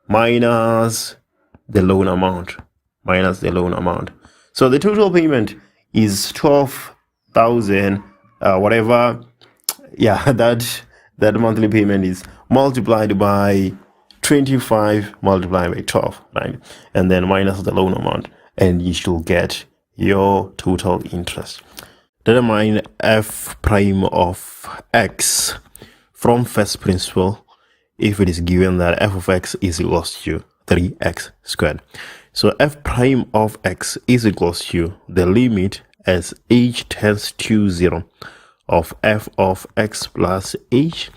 Minus the loan amount. So the total payment is 12,000 whatever, yeah, that monthly payment is multiplied by 25 multiplied by 12, right? And then minus the loan amount, and you should get your total interest. Determine f prime of x from first principle if it is given that f of x is equals to 3x squared. So f prime of x is equals to the limit as h tends to 0 of f of x plus h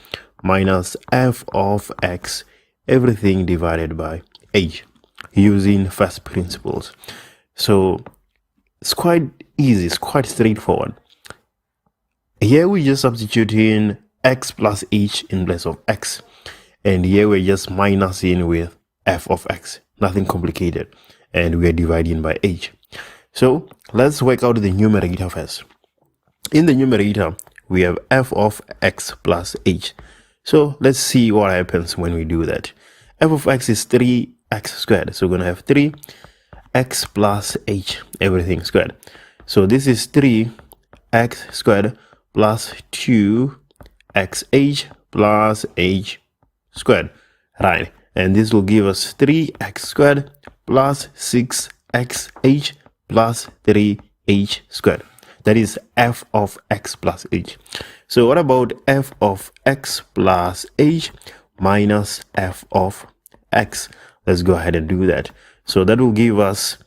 minus f of x, everything divided by h, using first principles. So it's quite easy, it's quite straightforward. Here we just substitute in x plus h in place of x, and here we're just minusing with f of x, nothing complicated, and we are dividing by h. So let's work out the numerator first. In the numerator, we have f of x plus h. So let's see what happens when we do that. F of x is 3x squared. So we're going to have 3x plus h, everything squared. So this is 3x squared plus 2xh plus h squared, right? And this will give us 3x squared plus 6xh plus 3h squared. That is f of x plus h. So what about f of x plus h minus f of x? Let's go ahead and do that. So that will give us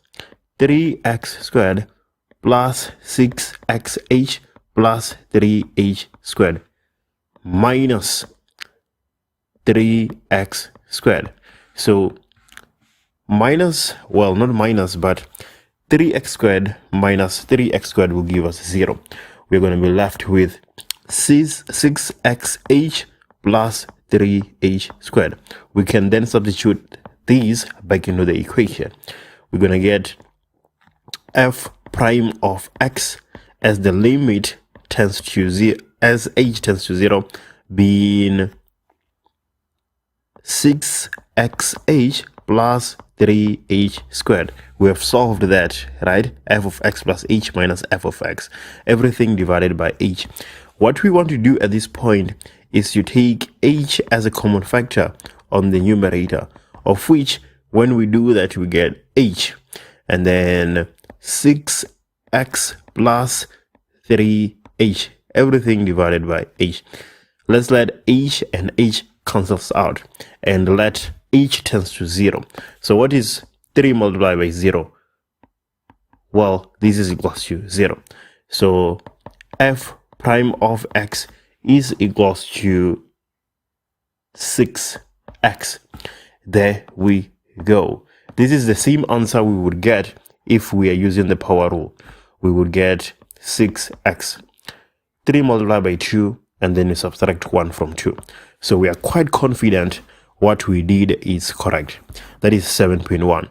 3x squared plus 6xh plus 3h squared minus 3x squared. So minus, well, not minus, but 3x squared minus 3x squared will give us 0. We're going to be left with 6xh plus 3h squared. We can then substitute these back into the equation. We're going to get f prime of x as the limit tends to 0, as h tends to 0, being 6xh plus 3h squared. We have solved that, right? F of x plus h minus f of x, everything divided by h. What we want to do at this point is to take h as a common factor on the numerator, of which when we do that we get h, and then 6x plus 3h, everything divided by h. Let's let h and h cancels out and let h tends to 0. So what is 3 multiplied by 0? Well, this is equals to 0. So f prime of x is equals to 6x. There we go. This is the same answer we would get if we are using the power rule. We would get 6x. 3 multiplied by 2, and then you subtract 1 from 2. So we are quite confident what we did is correct. That is 7.1.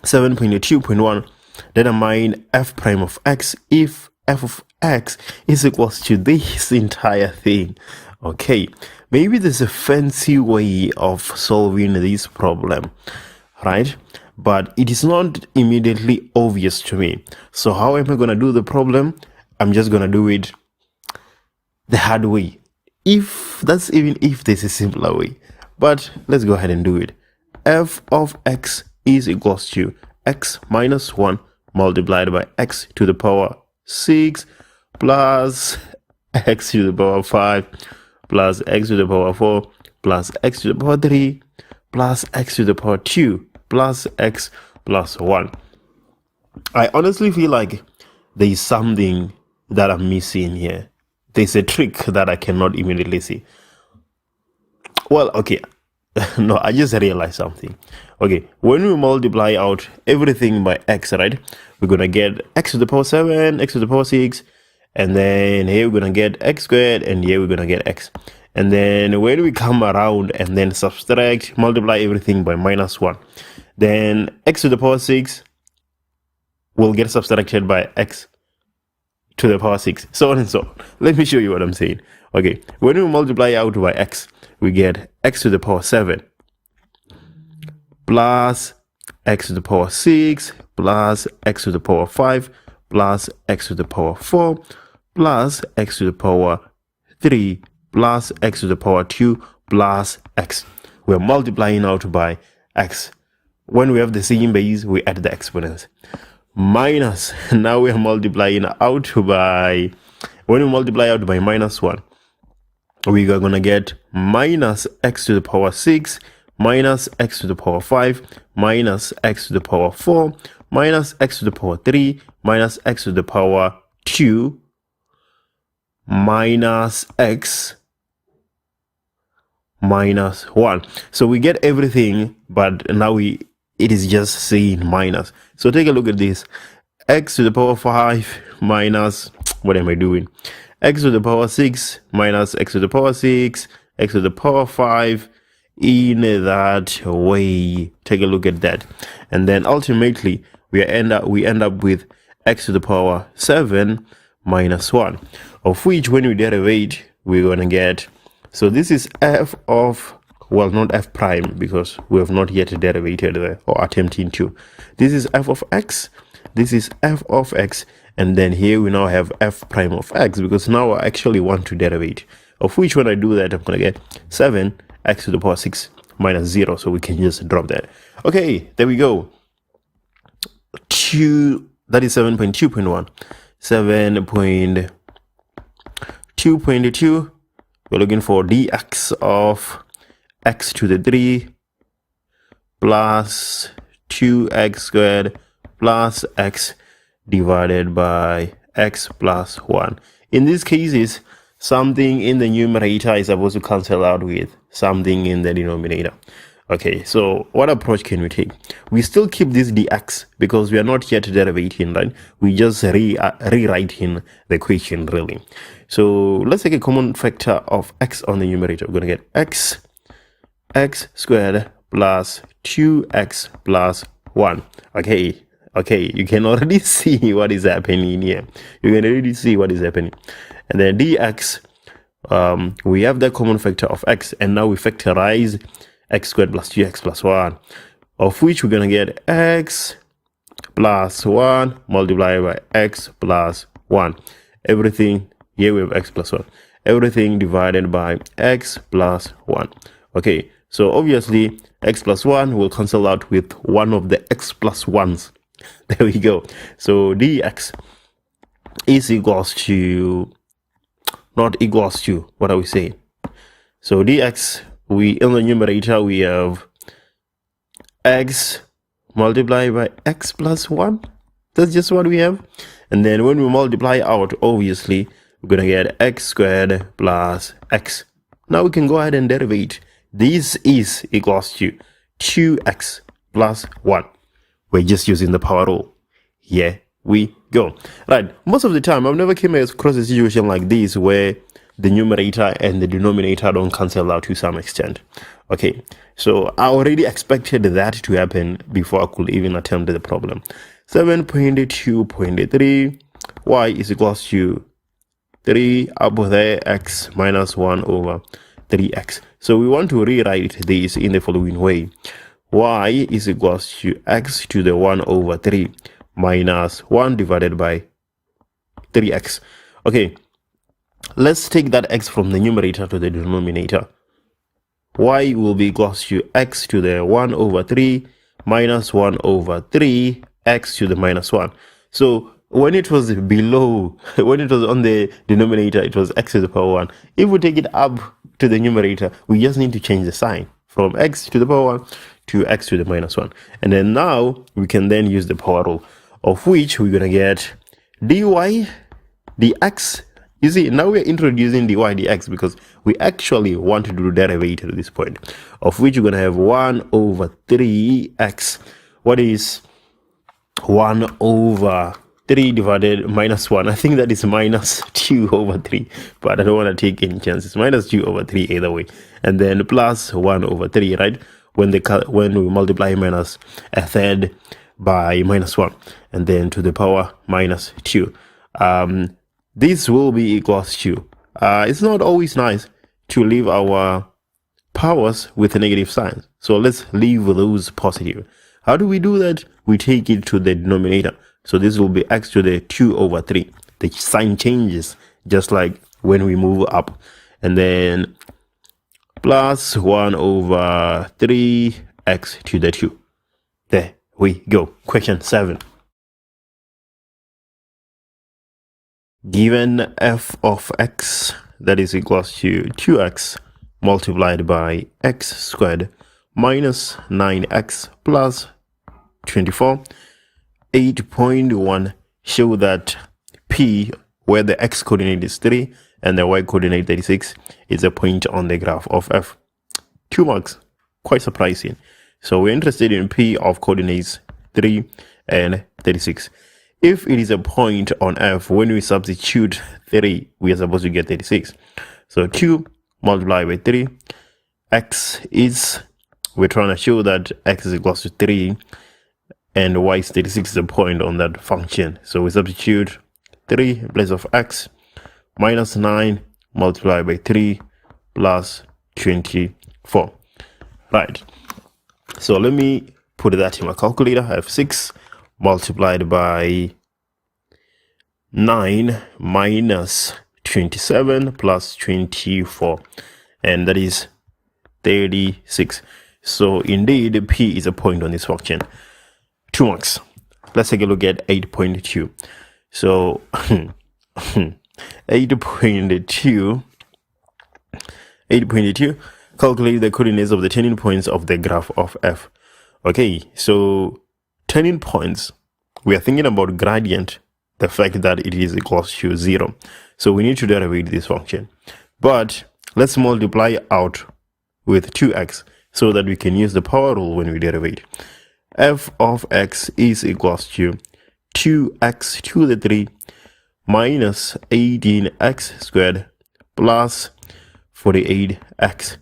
7.2.1, determine f prime of x if f of x is equals to this entire thing. Okay, maybe there's a fancy way of solving this problem, right? But it is not immediately obvious to me. So how am I going to do the problem? I'm just going to do it the hard way, if that's even if there's a simpler way. But let's go ahead and do it. F of x is equals to x minus 1 multiplied by x to the power 6 plus x to the power 5 plus x to the power 4 plus x to the power 3 plus x to the power 2 plus x plus 1. I honestly feel like there is something that I'm missing here. There's a trick that I cannot immediately see. Well, okay. No, I just realized something. Okay, when we multiply out everything by x, right, we're going to get x to the power 7, x to the power 6, and then here we're going to get x squared, and here we're going to get x. And then when we come around and then subtract, multiply everything by minus 1, then x to the power 6 will get subtracted by x to the power 6, so on and so on. Let me show you what I'm saying. Okay, when we multiply out by x, we get x to the power 7 plus x to the power 6 plus x to the power 5 plus x to the power 4 plus x to the power 3 plus x to the power 2 plus x. We're multiplying out by x. When we have the same base, we add the exponents. Minus, now we are multiplying out by, when we multiply out by minus 1, we are going to get minus x to the power 6 minus x to the power 5 minus x to the power 4 minus x to the power 3 minus x to the power 2 minus x minus 1. So we get everything, but now it is just saying minus. So take a look at this. X to the power 5 minus, what am I doing? X to the power 6 minus x to the power 6, x to the power 5, in that way. Take a look at that. And then ultimately we end up with x to the power 7 minus 1, of which when we derivate, we're going to get So this is f of, well, not f prime because we have not yet derivated there or attempting to. This is f of x, this is f of x, and then here we now have f prime of x, because now I actually want to derivate, of which when I do that, I'm going to get 7x to the power 6 minus 0. So we can just drop that. Okay, there we go. That is 7.2.1. 7.2.2. We're looking for dx of x to the 3 plus 2x squared plus x divided by x plus 1. In these cases, something in the numerator is supposed to cancel out with something in the denominator. Okay, so what approach can we take? We still keep this dx because we are not yet derivating, right? We just rewriting the equation, really. So let's take a common factor of x on the numerator. We're going to get x squared plus 2x plus 1. Okay, you can already see what is happening here. You can already see what is happening. And then dx, we have the common factor of x, and now we factorize x squared plus 2x plus 1, of which we're going to get x plus 1 multiplied by x plus 1. Everything, here we have x plus 1. Everything divided by x plus 1. Okay, so obviously x plus 1 will cancel out with one of the x plus 1s. There we go. So dx is equals to, not equals to, what are we saying? So dx, in the numerator we have x multiplied by x plus 1. That's just what we have. And then when we multiply out, obviously we're gonna get x squared plus x. Now we can go ahead and derivate. This is equals to 2x plus 1. We're just using the power rule. Here we go. Right, most of the time I've never came across a situation like this where the numerator and the denominator don't cancel out to some extent. Okay, so I already expected that to happen before I could even attempt the problem. 7.2.3 y is equals to 3 up there x minus 1 over 3x. So we want to rewrite this in the following way. Y is equals to x to the 1 over 3 minus 1 divided by 3x. Okay, let's take that x from the numerator to the denominator. Y will be equals to x to the 1 over 3 minus 1 over 3 x to the minus 1. So when it was below, when it was on the denominator, it was x to the power 1. If we take it up to the numerator, we just need to change the sign from x to the power 1 to x to the minus 1. And then now we can then use the power rule, of which we're going to get dy dx. You see, now we're introducing dy dx because we actually want to do derivative at this point, of which we're going to have 1 over 3x. What is 1 over 3 divided minus 1? I think that is minus 2 over 3, but I don't want to take any chances. Minus 2 over 3 either way. And then plus 1 over 3, right? When we multiply minus a third by minus 1, and then to the power minus 2. This will be equals to, it's not always nice to leave our powers with negative signs. So let's leave those positive. How do we do that? We take it to the denominator. So this will be x to the 2 over 3. The sign changes just like when we move up. And then plus 1 over 3 x to the 2. There we go. Question 7. Given f of x, that is equals to 2x multiplied by x squared minus 9x plus 24, 8.1, show that P, where the x coordinate is 3 and the y coordinate 36, is a point on the graph of f. 2 marks. Quite surprising. So we're interested in P of coordinates 3 and 36. If it is a point on f, when we substitute 3, we are supposed to get 36. So 2 multiplied by 3, x is, we're trying to show that x is equals to 3 and y is 36 is a point on that function. So we substitute 3 in place of x, minus 9 multiplied by 3 plus 24. Right, so let me put that in my calculator. I have 6 multiplied by 9 minus 27 plus 24, and that is 36. So indeed P is a point on this function. 2 marks. Let's take a look at 8.2. So 8.2, calculate the coordinates of the turning points of the graph of f. Okay, so turning points, we are thinking about gradient, the fact that it is equals to 0. So we need to derive this function. But let's multiply out with 2x so that we can use the power rule when we derive. F of x is equals to 2x to the 3 minus 18x squared plus 48x.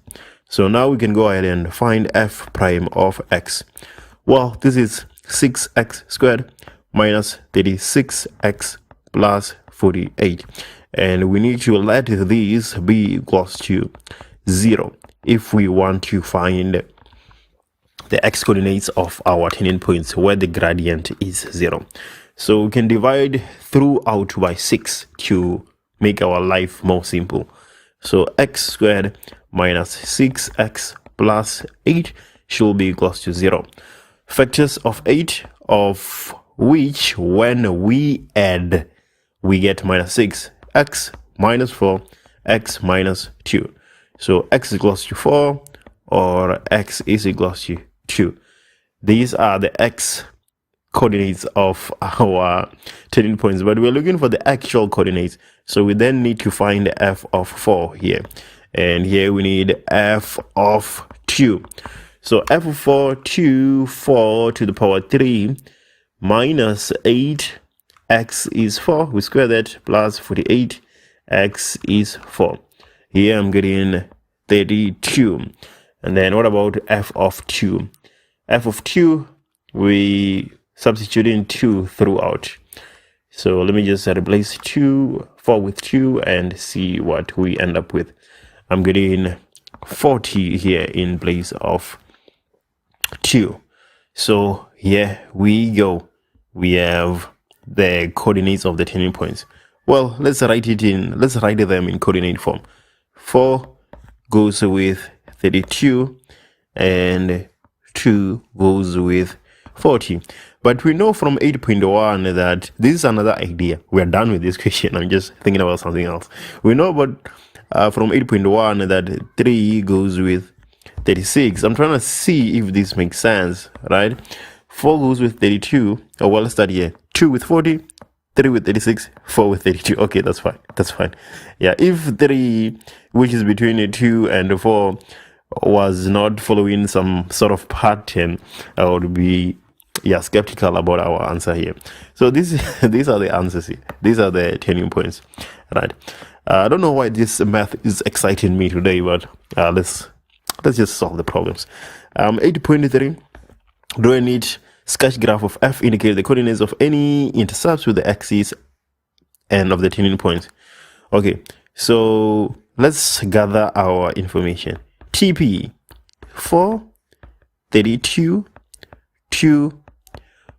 So now we can go ahead and find f prime of x. Well, this is 6x squared minus 36x plus 48. And we need to let these be equals to 0 if we want to find the x coordinates of our turning points where the gradient is 0. So we can divide throughout by 6 to make our life more simple. So x squared minus 6x plus 8 should be equals to 0. Factors of 8, of which when we add, we get minus 6, x minus 4, x minus 2. So x is equals to 4 or x is equals to 2. These are the x coordinates of our turning points, but we're looking for the actual coordinates. So we then need to find the f of 4 here. And here we need f of 2. So f of 4 to 4 to the power 3 minus 8, x is 4. We square that plus 48, x is 4. Here I'm getting 32. And then what about f of 2? F of 2, we substitute in 2 throughout. So let me just replace 4 with 2 and see what we end up with. I'm getting 40 here in place of 2. So here we go. We have the coordinates of the turning points. Well, let's write them in coordinate form. 4 goes with 32 and 2 goes with 40. But we know from 8.1 that this is another idea. We're done with this question. I'm just thinking about something else. We know about from 8.1 that 3 goes with 36. I'm trying to see if this makes sense, right? 4 goes with 32. Oh, well, let's start here. 2 with 40, 3 with 36, 4 with 32. Okay, that's fine. That's fine. Yeah, if 3, which is between 2 and 4, was not following some sort of pattern, I would be skeptical about our answer here. So these are the answers here. These are the turning points, right? I don't know why this math is exciting me today, but let's just solve the problems. 8.3, do I need sketch graph of f indicate the coordinates of any intercepts with the axis and of the turning points. Okay, so let's gather our information. TP 4, 32, 2,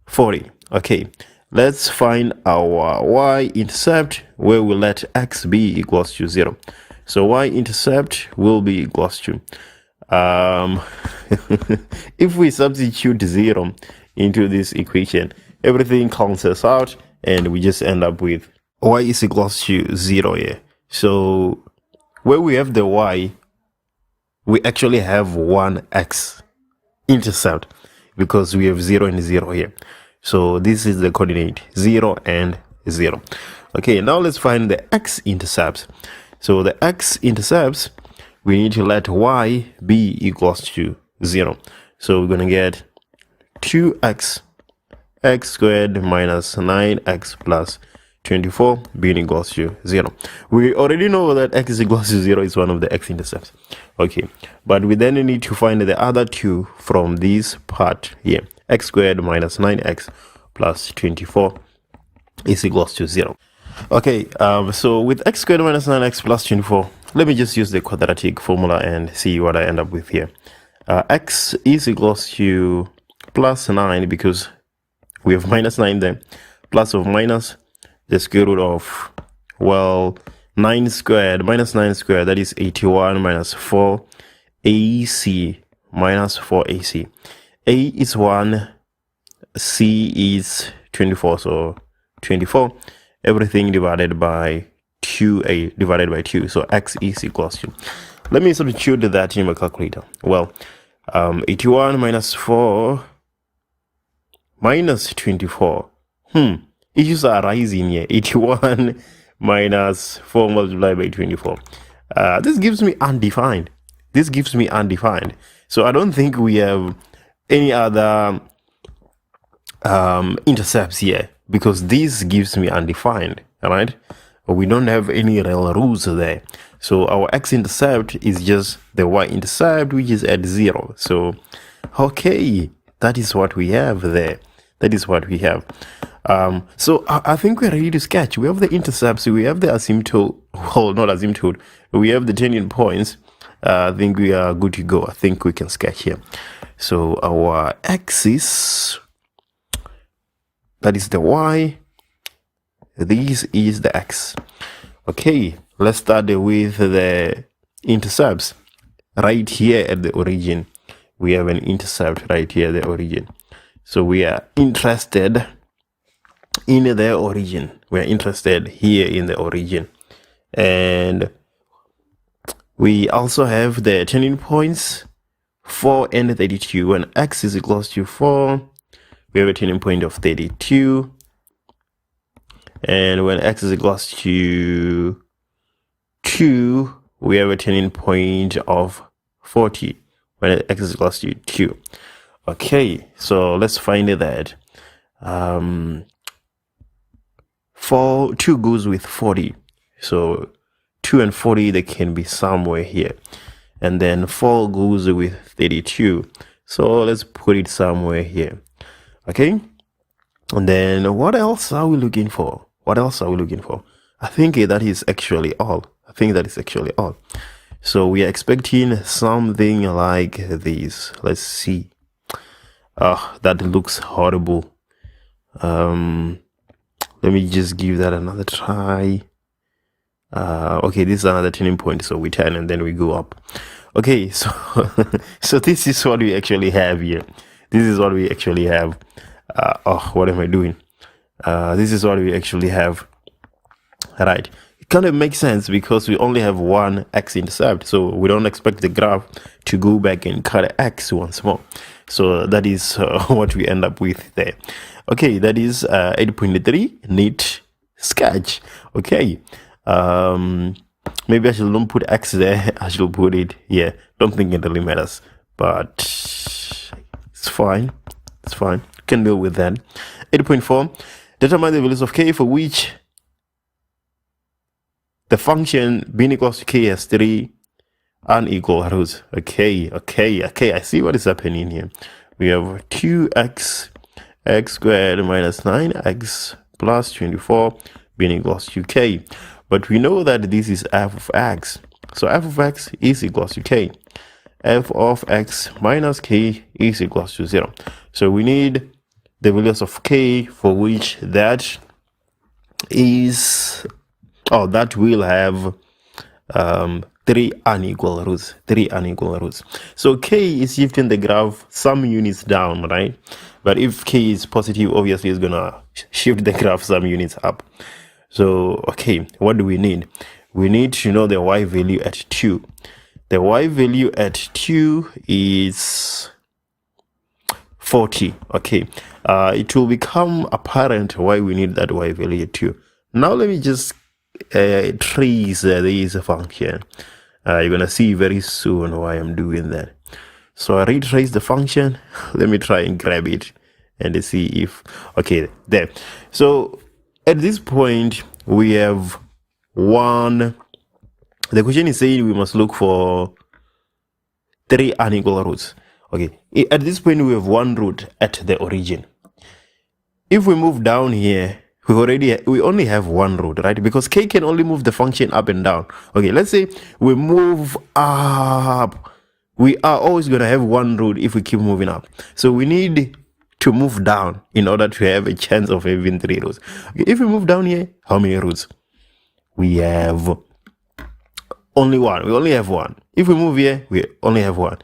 40. Okay, let's find our y-intercept where we let x be equals to 0. So y-intercept will be equals to if we substitute 0 into this equation, everything cancels out and we just end up with y is equals to 0 here. So where we have the y, we actually have one x intercept because we have 0 and 0 here. So this is the coordinate 0 and 0. Okay, now let's find the x-intercepts. So the x-intercepts, we need to let y be equals to 0. So we're going to get 2x x squared minus 9x plus 24 being equals to 0. We already know that x is equals to 0 is one of the x-intercepts. Okay, but we then need to find the other two from this part here. X squared minus 9x plus 24 is equals to 0. Okay, so with x squared minus 9x plus 24, let me just use the quadratic formula and see what I end up with here. X is equals to plus 9, because we have minus 9 there, plus of minus the square root of, well, 9 squared minus 9 squared, that is 81 minus 4 AC minus 4 AC. A is 1, C is 24, so 24, everything divided by 2A divided by 2, so X is equals to, let me substitute that in my calculator. Well, 81 minus 4 minus 24. Issues are rising here. 81 minus 4 multiplied by 24. This gives me undefined. This gives me undefined. So I don't think we have any other intercepts here, because this gives me undefined, all right? We don't have any real rules there. So our x-intercept is just the y-intercept, which is at 0. So, okay, that is what we have there. That is what we have. So I think we're ready to sketch. We have the intercepts, we have the asymptote, well, not asymptote, we have the turning points. I think we are good to go. I think we can sketch here. So our axis, that is the y, this is the x. Okay, let's start with the intercepts. Right here at the origin, we have an intercept right here at the origin. So we are interested in the origin. We are interested here in the origin. And we also have the turning points 4 and 32. When x is equals to 4, we have a turning point of 32. And when x is equals to 2, we have a turning point of 40. When x is equals to 2. Okay, so let's find that. 2 goes with 40. So 2 and 40, they can be somewhere here. And then 4 goes with 32. So let's put it somewhere here. Okay. And then what else are we looking for? What else are we looking for? I think that is actually all. I think that is actually all. So we are expecting something like this. Let's see. That looks horrible. Let me just give that another try. Okay, this is another turning point, so we turn and then we go up. Okay, so so this is what we actually have here. This is what we actually have. What am I doing? This is what we actually have. Right, it kind of makes sense because we only have one x-intercept, so we don't expect the graph to go back and cut x once more. So that is what we end up with there. Okay, that is 8.3 neat sketch. Okay, maybe I should not put x there. I should put it here. Don't think it really matters, but it's fine. It's fine. You can deal with that. 8.4, determine the values of k for which the function being equals to k has 3 unequal roots. Okay, I see what is happening here. We have 2x x squared minus 9x plus 24 being equals to k. But we know that this is f of x. So f of x is equals to k. F of x minus k is equals to 0. So we need the values of k for which that is, that will have 3 unequal roots. 3 unequal roots. So k is shifting the graph some units down, right? But if k is positive, obviously it's gonna shift the graph some units up. So okay, what do we need? We need to know the y value at 2. The y value at 2 is 40. Okay, it will become apparent why we need that y value at 2. Now let me just trace this function. You're gonna see very soon why I'm doing that. So I retrace the function. Let me try and grab it and see if, okay, there. So at this point we have one, the question is saying we must look for 3 unequal roots. Okay, at this point we have one root at the origin. If we move down here, we only have one root, right? Because k can only move the function up and down. Okay, let's say we move up. We are always going to have one root if we keep moving up. So we need to move down in order to have a chance of having 3 roots. Okay, if we move down here, how many roots? We have only one. We only have one. If we move here, we only have one.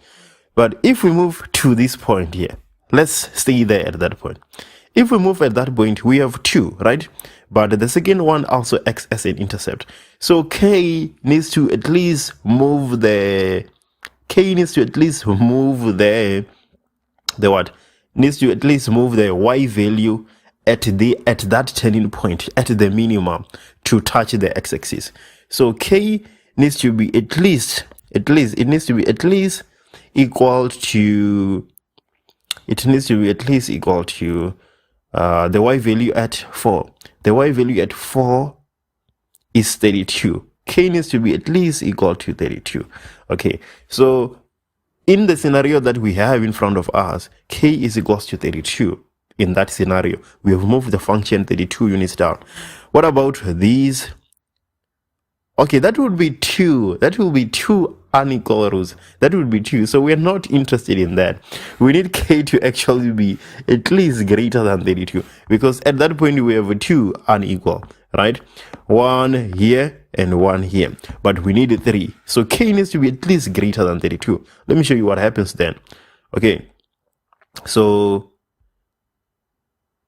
But if we move to this point here, let's stay there at that point. If we move at that point, we have 2, right? But the second one also acts as an intercept. So k needs to at least move the what? Needs to at least move the y value at that turning point, at the minimum, to touch the x-axis. So k needs to be at least equal to the y value at 4. The y value at 4 is 32. K needs to be at least equal to 32. Okay, so in the scenario that we have in front of us, k is equals to 32. In that scenario, we have moved the function 32 units down. What about these? Okay, that would be 2. That will be 2 unequal roots. That would be 2. So we're not interested in that. We need k to actually be at least greater than 32, because at that point we have 2 unequal, right? 1 here and 1 here, but we need 3. So k needs to be at least greater than 32. Let me show you what happens then. Okay, so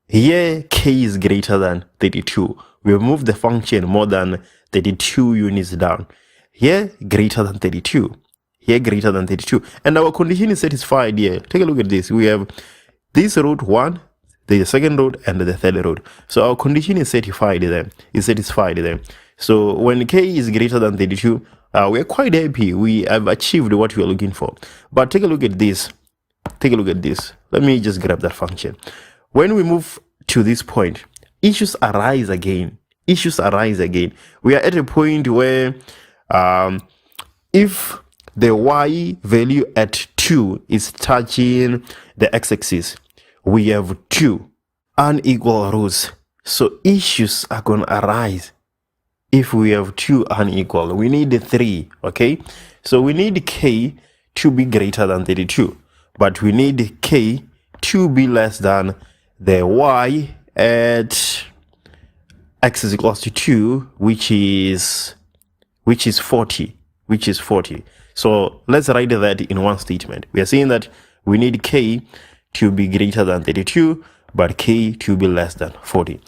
here k is greater than 32. We have moved the function more than 32 units down. Here greater than 32. Here greater than 32. And our condition is satisfied here. Take a look at this. We have this root 1, the second root, and the third root. So our condition is satisfied there. So when k is greater than 32, we're quite happy. We have achieved what we're looking for. But take a look at this. Let me just grab that function. When we move to this point, issues arise again. We are at a point where if the y value at 2 is touching the x-axis, we have 2 unequal roots. So issues are going to arise. If we have 2 unequal, we need 3. Okay, so we need k to be greater than 32, but we need k to be less than the y at x is equals to 2, which is 40. So let's write that in one statement. We are saying that we need k to be greater than 32, but k to be less than 40.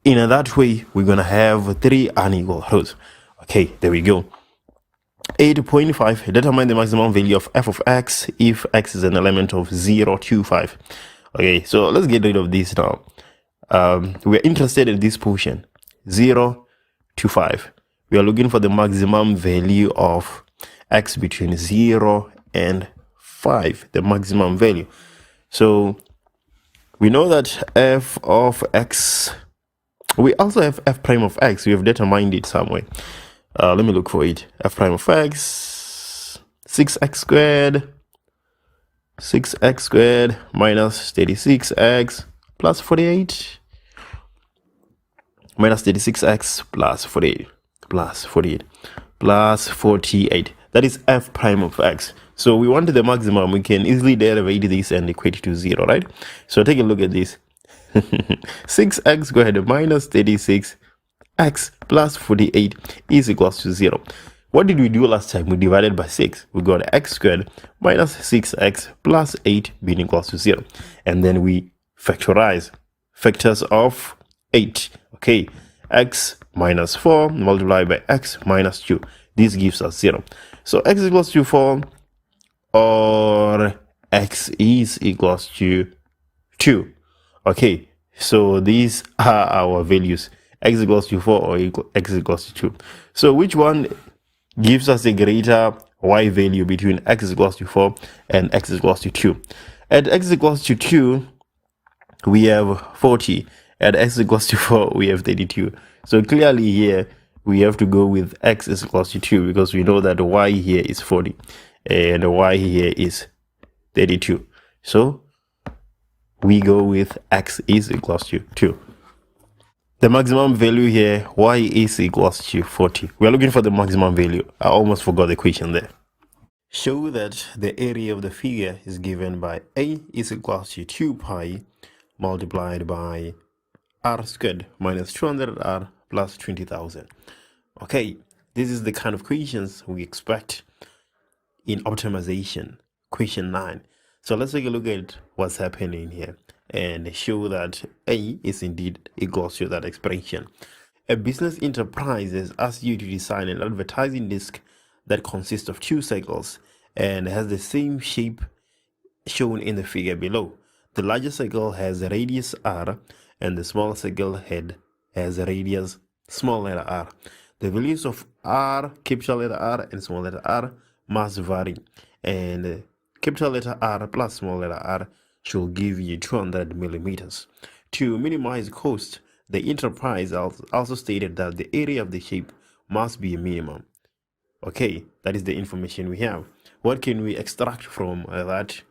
In that way, we're gonna have 3 unequal roots. Okay, there we go. 8.5, determine the maximum value of f of x if x is an element of 0 to 5. Okay, so let's get rid of this now. We're interested in this portion 0 to 5. We are looking for the maximum value of x between 0 and 5, the maximum value. So we know that f of x, we also have f prime of x. We have determined it somewhere. Let me look for it. F prime of x, 6x squared minus 36x plus 48 minus 36x plus 48 plus 48. That is f prime of x. So we want the maximum. We can easily derivate this and equate it to 0, right? So take a look at this. 6x squared minus 36x plus 48 is equals to 0. What did we do last time? We divided by 6. We got x squared minus 6x plus 8 being equals to 0. And then we factorize factors of 8. Okay, x minus 4 multiplied by x minus 2. This gives us 0. So x is equals to 4 or x is equals to 2. Okay, so these are our values. X is equals to 4 or x is equals to 2. So which one gives us a greater y value between x is equals to 4 and x is equals to 2? At x is equals to 2, we have 40. At x is equals to 4, we have 32. So clearly here, we have to go with x is equals to 2 because we know that y here is 40 and y here is 32. So we go with x is equals to 2. The maximum value here, y is equals to 40. We are looking for the maximum value. I almost forgot the equation there. Show that the area of the figure is given by a is equals to 2 pi multiplied by r squared minus 200r plus 20,000. Okay, this is the kind of equations we expect in optimization, question 9. So let's take a look at what's happening here and show that a is indeed equals to that expression. A business enterprise has asked you to design an advertising disc that consists of 2 circles and has the same shape shown in the figure below. The larger circle has a radius r and the smaller circle head has a radius small letter r. The values of r, capital letter R and small letter r must vary, and capital letter R plus small letter r should give you 200 millimeters. To minimize cost, the enterprise also stated that the area of the shape must be a minimum. Okay, that is the information we have. What can we extract from that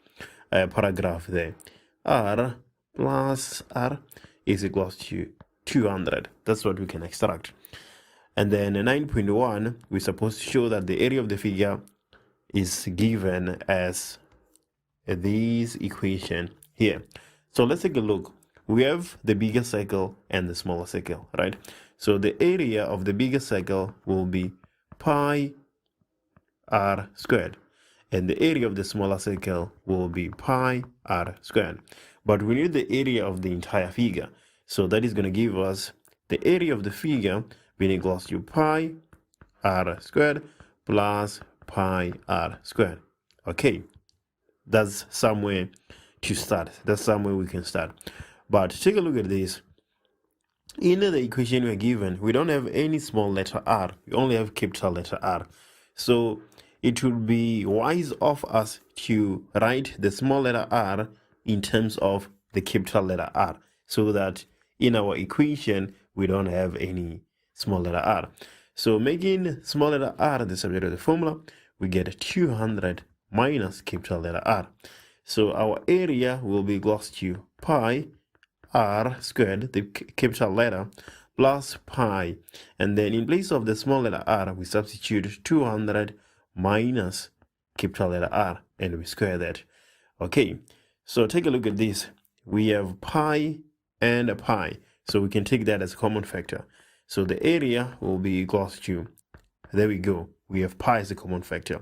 paragraph there? R plus R is equals to 200. That's what we can extract. And then 9.1, we're supposed to show that the area of the figure is given as this equation here. So let's take a look. We have the bigger circle and the smaller circle, right? So the area of the bigger circle will be pi r squared, and the area of the smaller circle will be pi r squared. But we need the area of the entire figure, so that is going to give us the area of the figure being equals to pi r squared plus pi r squared. Okay, that's somewhere to start. That's somewhere we can start. But take a look at this. In the equation we're given, we don't have any small letter r. We only have capital letter R. So it would be wise of us to write the small letter r in terms of the capital letter R, so that in our equation we don't have any small letter r. So making small letter r the subject of the formula, we get 200 minus capital letter R. So our area will be equals to pi r squared, the capital letter, plus pi, and then in place of the small letter r we substitute 200 minus capital letter R and we square that. Okay, so take a look at this. We have pi and a pi, so we can take that as a common factor. So the area will be equals to, there we go, we have pi as a common factor.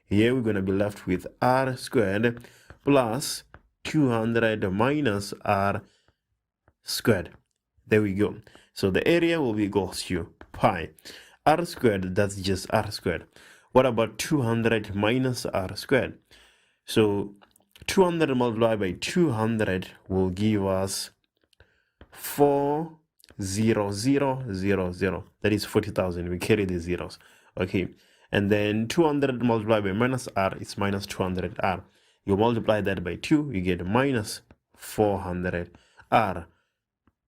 Here we're going to be left with r squared plus 200 minus r squared. There we go. So the area will be equals to pi. R squared, that's just r squared. What about 200 minus r squared? So 200 multiplied by 200 will give us 40000. That is 40,000. We carry the zeros. Okay. And then 200 multiplied by minus r is minus 200r. You multiply that by 2, you get minus 400r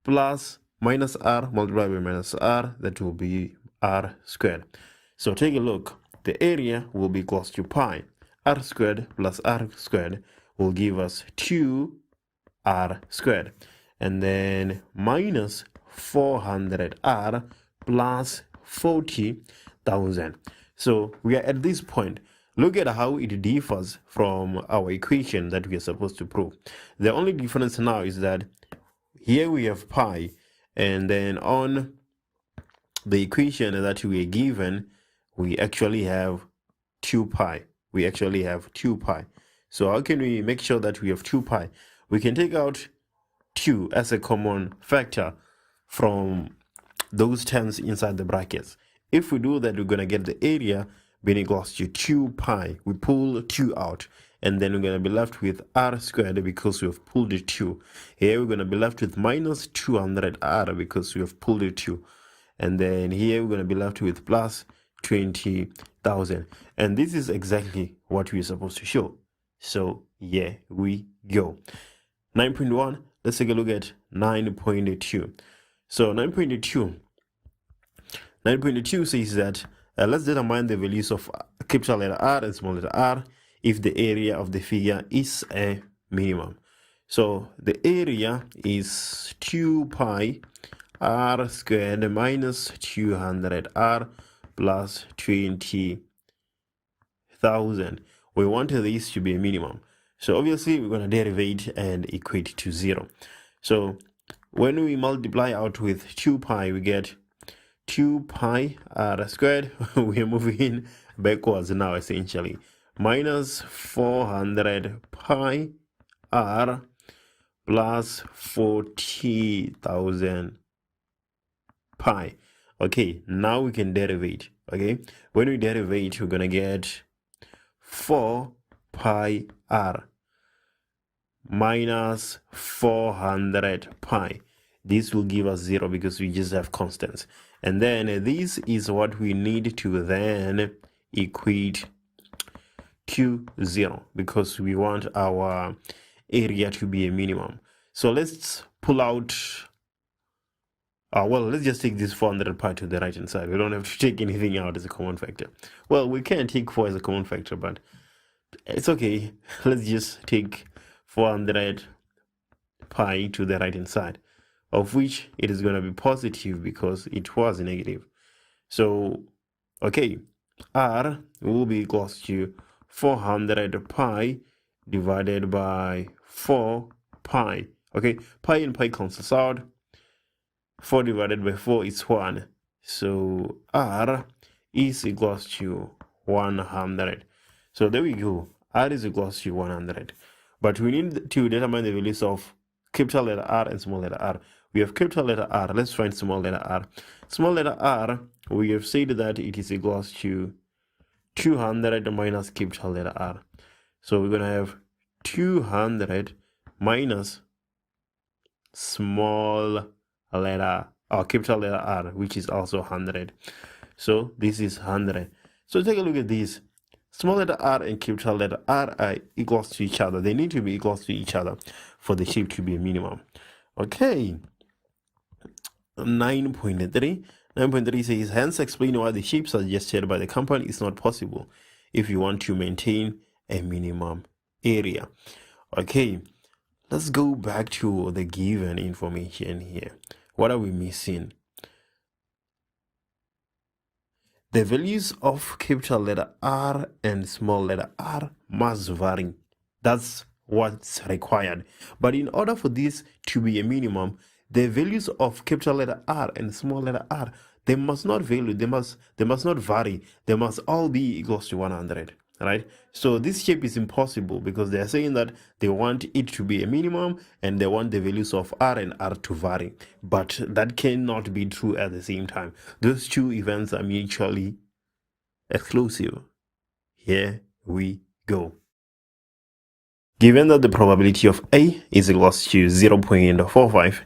plus minus r multiplied by minus r, that will be r squared. So take a look. The area will be equals to pi. R squared plus r squared will give us 2r squared. And then minus 400r plus 40,000. So we are at this point. Look at how it differs from our equation that we are supposed to prove. The only difference now is that here we have pi, and then on the equation that we are given, we actually have 2 pi. We actually have 2 pi. So how can we make sure that we have 2 pi? We can take out 2 as a common factor from those terms inside the brackets. If we do that, we're going to get the area being equals to 2 pi. We pull 2 out, and then we're going to be left with r squared because we have pulled the 2. Here we're going to be left with minus 200r because we have pulled the 2. And then here we're going to be left with plus 20,000. And this is exactly what we're supposed to show. So yeah, we go. 9.1, let's take a look at 9.2. So 9.2 says that let's determine the values of capital letter R and small letter r if the area of the figure is a minimum. So the area is 2 pi r squared minus 200r plus 20,000. We want this to be a minimum. So obviously we're going to derivate and equate to 0. So when we multiply out with 2 pi, we get 2 pi r squared. We're moving backwards now essentially. Minus 400 pi r plus 40,000 pi. Okay, now we can derivate. Okay, when we derivate, we're gonna get 4 pi r minus 400 pi. This will give us 0 because we just have constants. And then this is what we need to then equate to 0 because we want our area to be a minimum. So let's pull out, well, let's just take this 400 pi to the right hand side. We don't have to take anything out as a common factor. Well, we can take 4 as a common factor, but it's okay. Let's just take 400 pi to the right hand side, of which it is going to be positive because it was negative. So, okay, r will be equals to 400 pi divided by 4 pi. Okay, pi and pi cancels out. 4 divided by 4 is 1. So r is equals to 100. So there we go. R is equals to 100. But we need to determine the values of capital letter R and small letter r. We have capital letter R. Let's find small letter r. Small letter r, we have said that it is equals to 200 minus capital letter R. So we're going to have 200 minus small letter or capital letter R, which is also 100. So this is 100. So take a look at this. Small letter r and capital letter R are equals to each other. They need to be equals to each other for the shape to be a minimum. Okay. 9.3. 9.3 says, hence explain why the shape suggested by the company is not possible if you want to maintain a minimum area. Okay, let's go back to the given information here. What are we missing? The values of capital letter R and small letter r must vary. That's what's required. But in order for this to be a minimum, the values of capital letter R and small letter r, they must not vary. They must not vary. They must all be equals to 100. Right? So this shape is impossible because they are saying that they want it to be a minimum and they want the values of R and R to vary. But that cannot be true at the same time. Those two events are mutually exclusive. Here we go. Given that the probability of A is equals to 0.45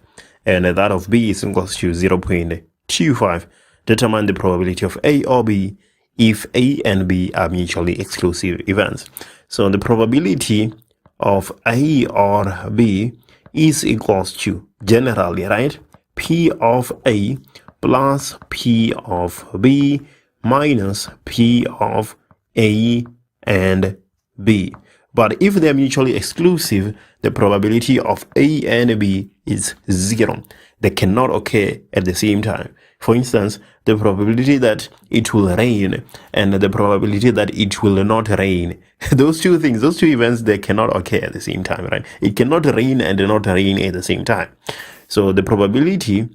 and that of B is equals to 0.25, determine the probability of A or B if A and B are mutually exclusive events. So the probability of A or B is equals to, generally, right, P of A plus P of B minus P of A and B. But if they are mutually exclusive, the probability of A and B is 0. They cannot occur at the same time. For instance, the probability that it will rain and the probability that it will not rain, those two things, those two events, they cannot occur at the same time, right? It cannot rain and not rain at the same time. So the probability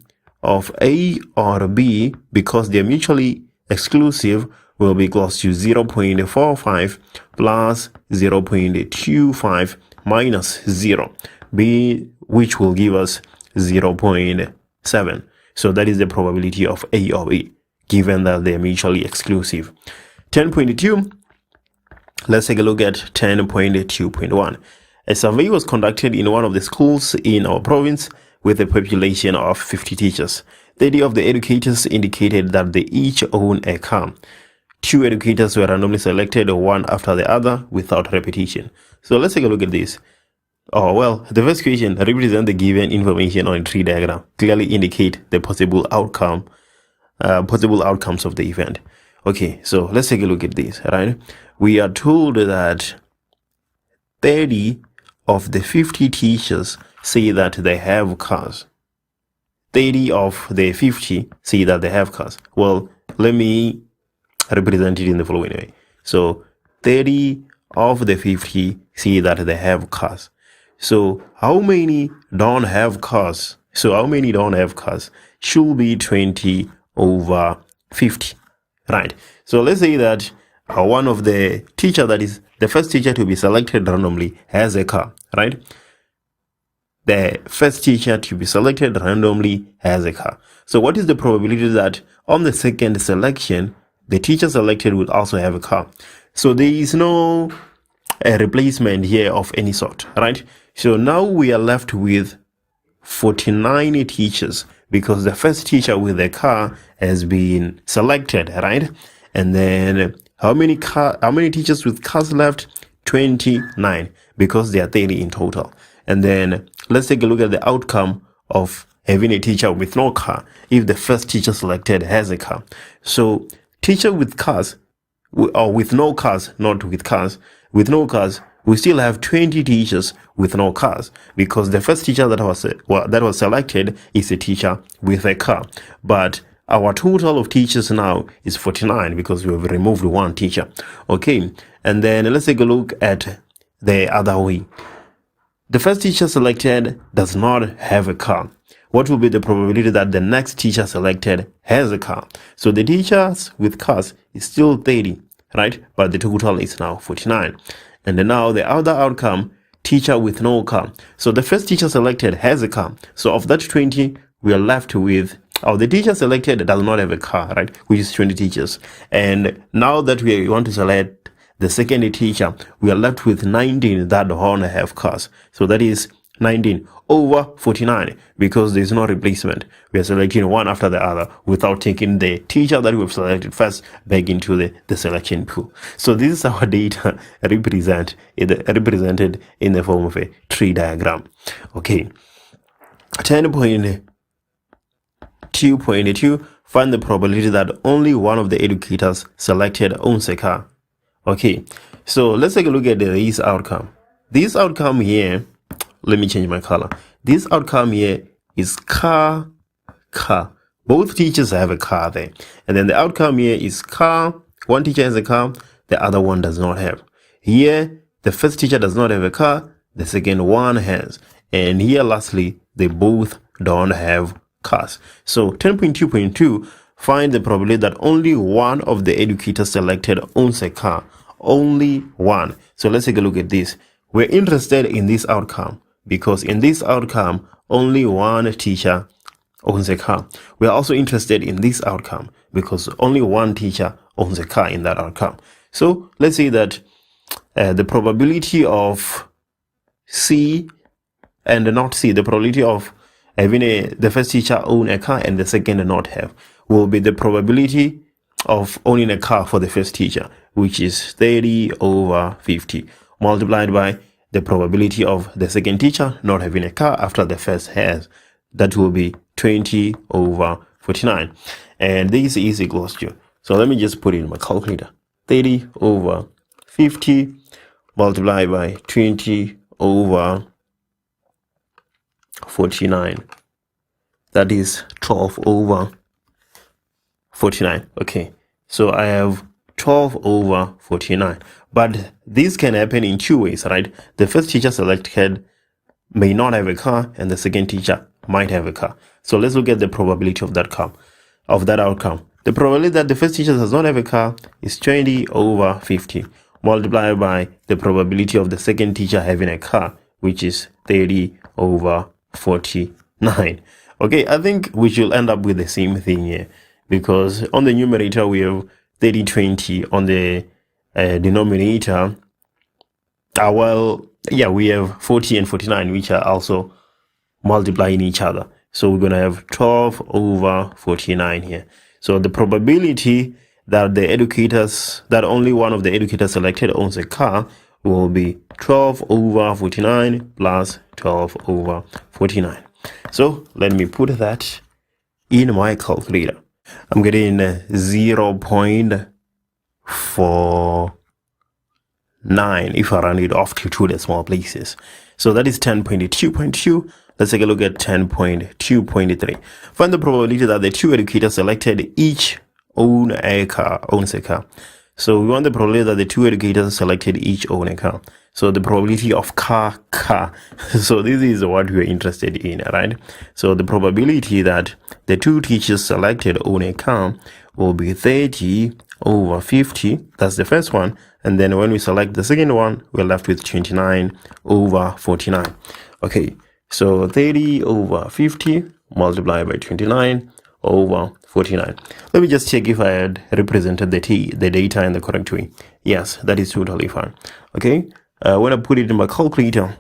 of A or B, because they're mutually exclusive, will be equals to 0.45 plus 0.25 minus 0, B, which will give us 0.7. So that is the probability of A or B, given that they are mutually exclusive. 10.2, let's take a look at 10.2.1. A survey was conducted in one of the schools in our province with a population of 50 teachers. 30 of the educators indicated that they each own a car. 2 educators were randomly selected, one after the other, without repetition. So let's take a look at this. Oh, well, the first question, represent the given information on a tree diagram. Clearly indicate the possible outcomes of the event. Okay, so let's take a look at this, right? We are told that 30 of the 50 teachers say that they have cars. 30 of the 50 see that they have cars. Well, let me represent it in the following way. So 30 of the 50 see that they have cars. So how many don't have cars? So how many don't have cars? Should be 20 over 50, right? So let's say that one of the teacher, that is the first teacher to be selected randomly, has a car, right? The first teacher to be selected randomly has a car. So what is the probability that on the second selection, the teacher selected will also have a car? So there is no replacement here of any sort, right? So now we are left with 49 teachers because the first teacher with a car has been selected, right? And then how many teachers with cars left? 29, because there are 30 in total. And then let's take a look at the outcome of having a teacher with no car if the first teacher selected has a car. So teacher with cars, or with no cars, not with cars, with no cars, we still have 20 teachers with no cars, because the first teacher that was selected is a teacher with a car. But our total of teachers now is 49 because we have removed one teacher. Okay, and then let's take a look at the other way. The first teacher selected does not have a car. What will be the probability that the next teacher selected has a car? So the teachers with cars is still 30, right? But the total is now 49. And then now the other outcome, teacher with no car. So the first teacher selected has a car. So of that 20, we are left with, the teacher selected does not have a car, right? Which is 20 teachers. And now that we want to select the second teacher, we are left with 19 that don't have cars. So that is 19 over 49 because there is no replacement. We are selecting one after the other without taking the teacher that we've selected first back into the selection pool. So this is our data represented in the form of a tree diagram. Okay, 10.2.2, find the probability that only one of the educators selected owns a car. Okay, so let's take a look at this outcome. This outcome here, let me change my color. This outcome here is car. Both teachers have a car there. And then the outcome here is car. One teacher has a car, the other one does not have. Here, the first teacher does not have a car, the second one has. And here, lastly, they both don't have cars. So 10.2.2, find the probability that only one of the educators selected owns a car. Only one. So let's take a look at this. We're interested in this outcome because in this outcome, only one teacher owns a car. We are also interested in this outcome because only one teacher owns a car in that outcome. So let's say that the probability of C and not C, the probability of having the first teacher own a car and the second not have, will be the probability of owning a car for the first teacher, which is 30 over 50, multiplied by the probability of the second teacher not having a car after the first has. That will be 20 over 49. And this is equals to, so let me just put it in my calculator, 30 over 50 multiplied by 20 over 49. That is 12 over 49. Okay, so I have 12 over 49. But this can happen in two ways, right? The first teacher selected may not have a car and the second teacher might have a car. So let's look at the probability of that outcome. The probability that the first teacher does not have a car is 20 over 50 multiplied by the probability of the second teacher having a car, which is 30 over 49. Okay, I think we should end up with the same thing here because on the numerator we have 30, 20. On the denominator, we have 40 and 49, which are also multiplying each other. So we're going to have 12 over 49 here. So the probability that that only one of the educators selected owns a car will be 12 over 49 plus 12 over 49. So let me put that in my calculator. I'm getting 0.49 if I run it off to two decimal places. So that is 10.2.2. Let's take a look at 10.2.3. Find the probability that the two educators selected each owns a car. So we want the probability that the two educators selected each own a car. So the probability of car. So this is what we're interested in, right? So the probability that the two teachers selected own a car will be 30 over 50. That's the first one. And then when we select the second one, we're left with 29 over 49. Okay, so 30 over 50 multiplied by 29 over 49. Let me just check if I had represented the data in the correct way. Yes, that is totally fine. Okay, when I put it in my calculator,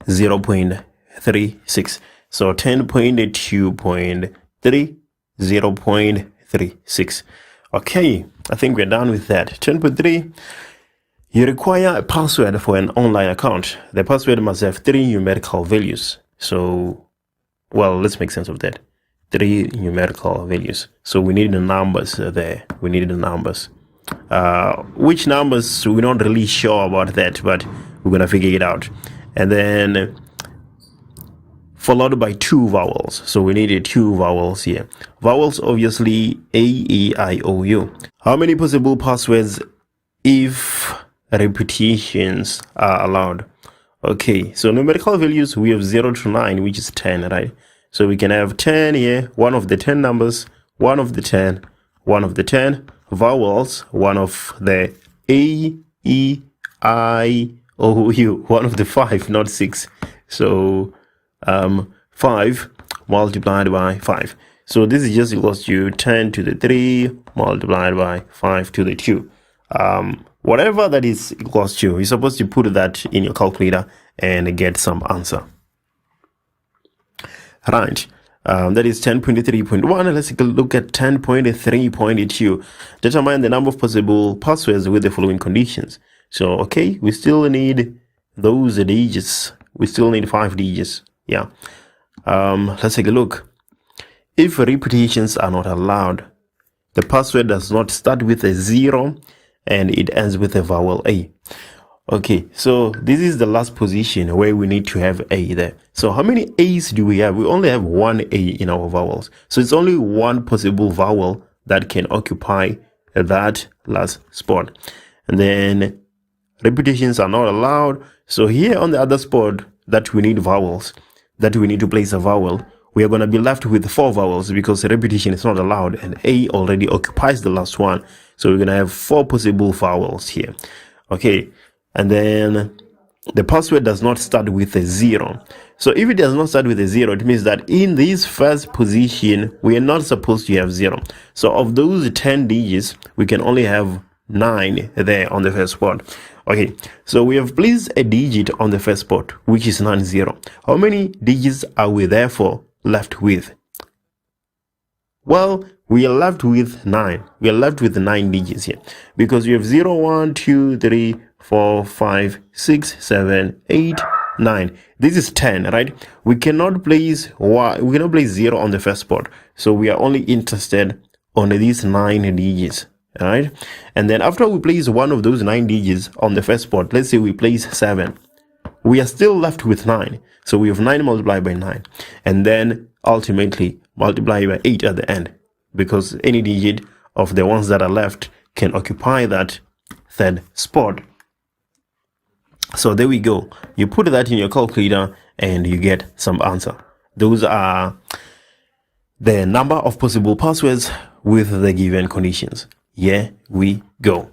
0.36. So 10.2.3, 0.36. Okay, I think we're done with that. 10.3, you require a password for an online account. The password must have 3 numerical values. So, well, let's make sense of that. 3 numerical values. So we need the numbers there. We need the numbers. Which numbers, we're not really sure about that, but we're going to figure it out. And then followed by 2 vowels. So we needed 2 vowels here. Vowels, obviously, A, E, I, O, U. How many possible passwords if repetitions are allowed? Okay, so numerical values, we have 0 to 9, which is 10, right? So we can have 10 here, one of the 10 numbers, one of the 10, one of the 10 vowels, one of the A, E, I, O, U, one of the 5, not 6. So 5 multiplied by 5. So this is just equals to 10 to the 3 multiplied by 5 to the 2. Whatever that is equals to, you're supposed to put that in your calculator and get some answer. Right. That is 10.3.1. Let's take a look at 10.3.2. Determine the number of possible passwords with the following conditions. So, okay, we still need those digits. We still need 5 digits. Yeah. Let's take a look. If repetitions are not allowed, the password does not start with a 0 and it ends with a vowel A. Okay, so this is the last position where we need to have A there. So how many A's do we have? We only have 1 A in our vowels. So it's only one possible vowel that can occupy that last spot. And then repetitions are not allowed. So here on the other spot that we need vowels, that we need to place a vowel, we are going to be left with 4 vowels because repetition is not allowed and A already occupies the last one. So we're going to have 4 possible vowels here. Okay, and then the password does not start with a 0. So if it does not start with a 0, it means that in this first position, we are not supposed to have 0. So of those 10 digits, we can only have 9 there on the first spot. Okay, so we have placed a digit on the first spot, which is 90. How many digits are we therefore left with? Well, we are left with 9. We are left with 9 digits here because we have 0, 1, 2, 3, 4, 5, 6, 7, 8, 9. This is 10, right? We cannot place 0 on the first spot. So we are only interested on these 9 digits. All right, and then after we place one of those 9 digits on the first spot, let's say we place 7, we are still left with 9. So we have 9 multiplied by 9, and then ultimately multiply by 8 at the end, because any digit of the ones that are left can occupy that third spot. So there we go. You put that in your calculator and you get some answer. Those are the number of possible passwords with the given conditions. Here we go.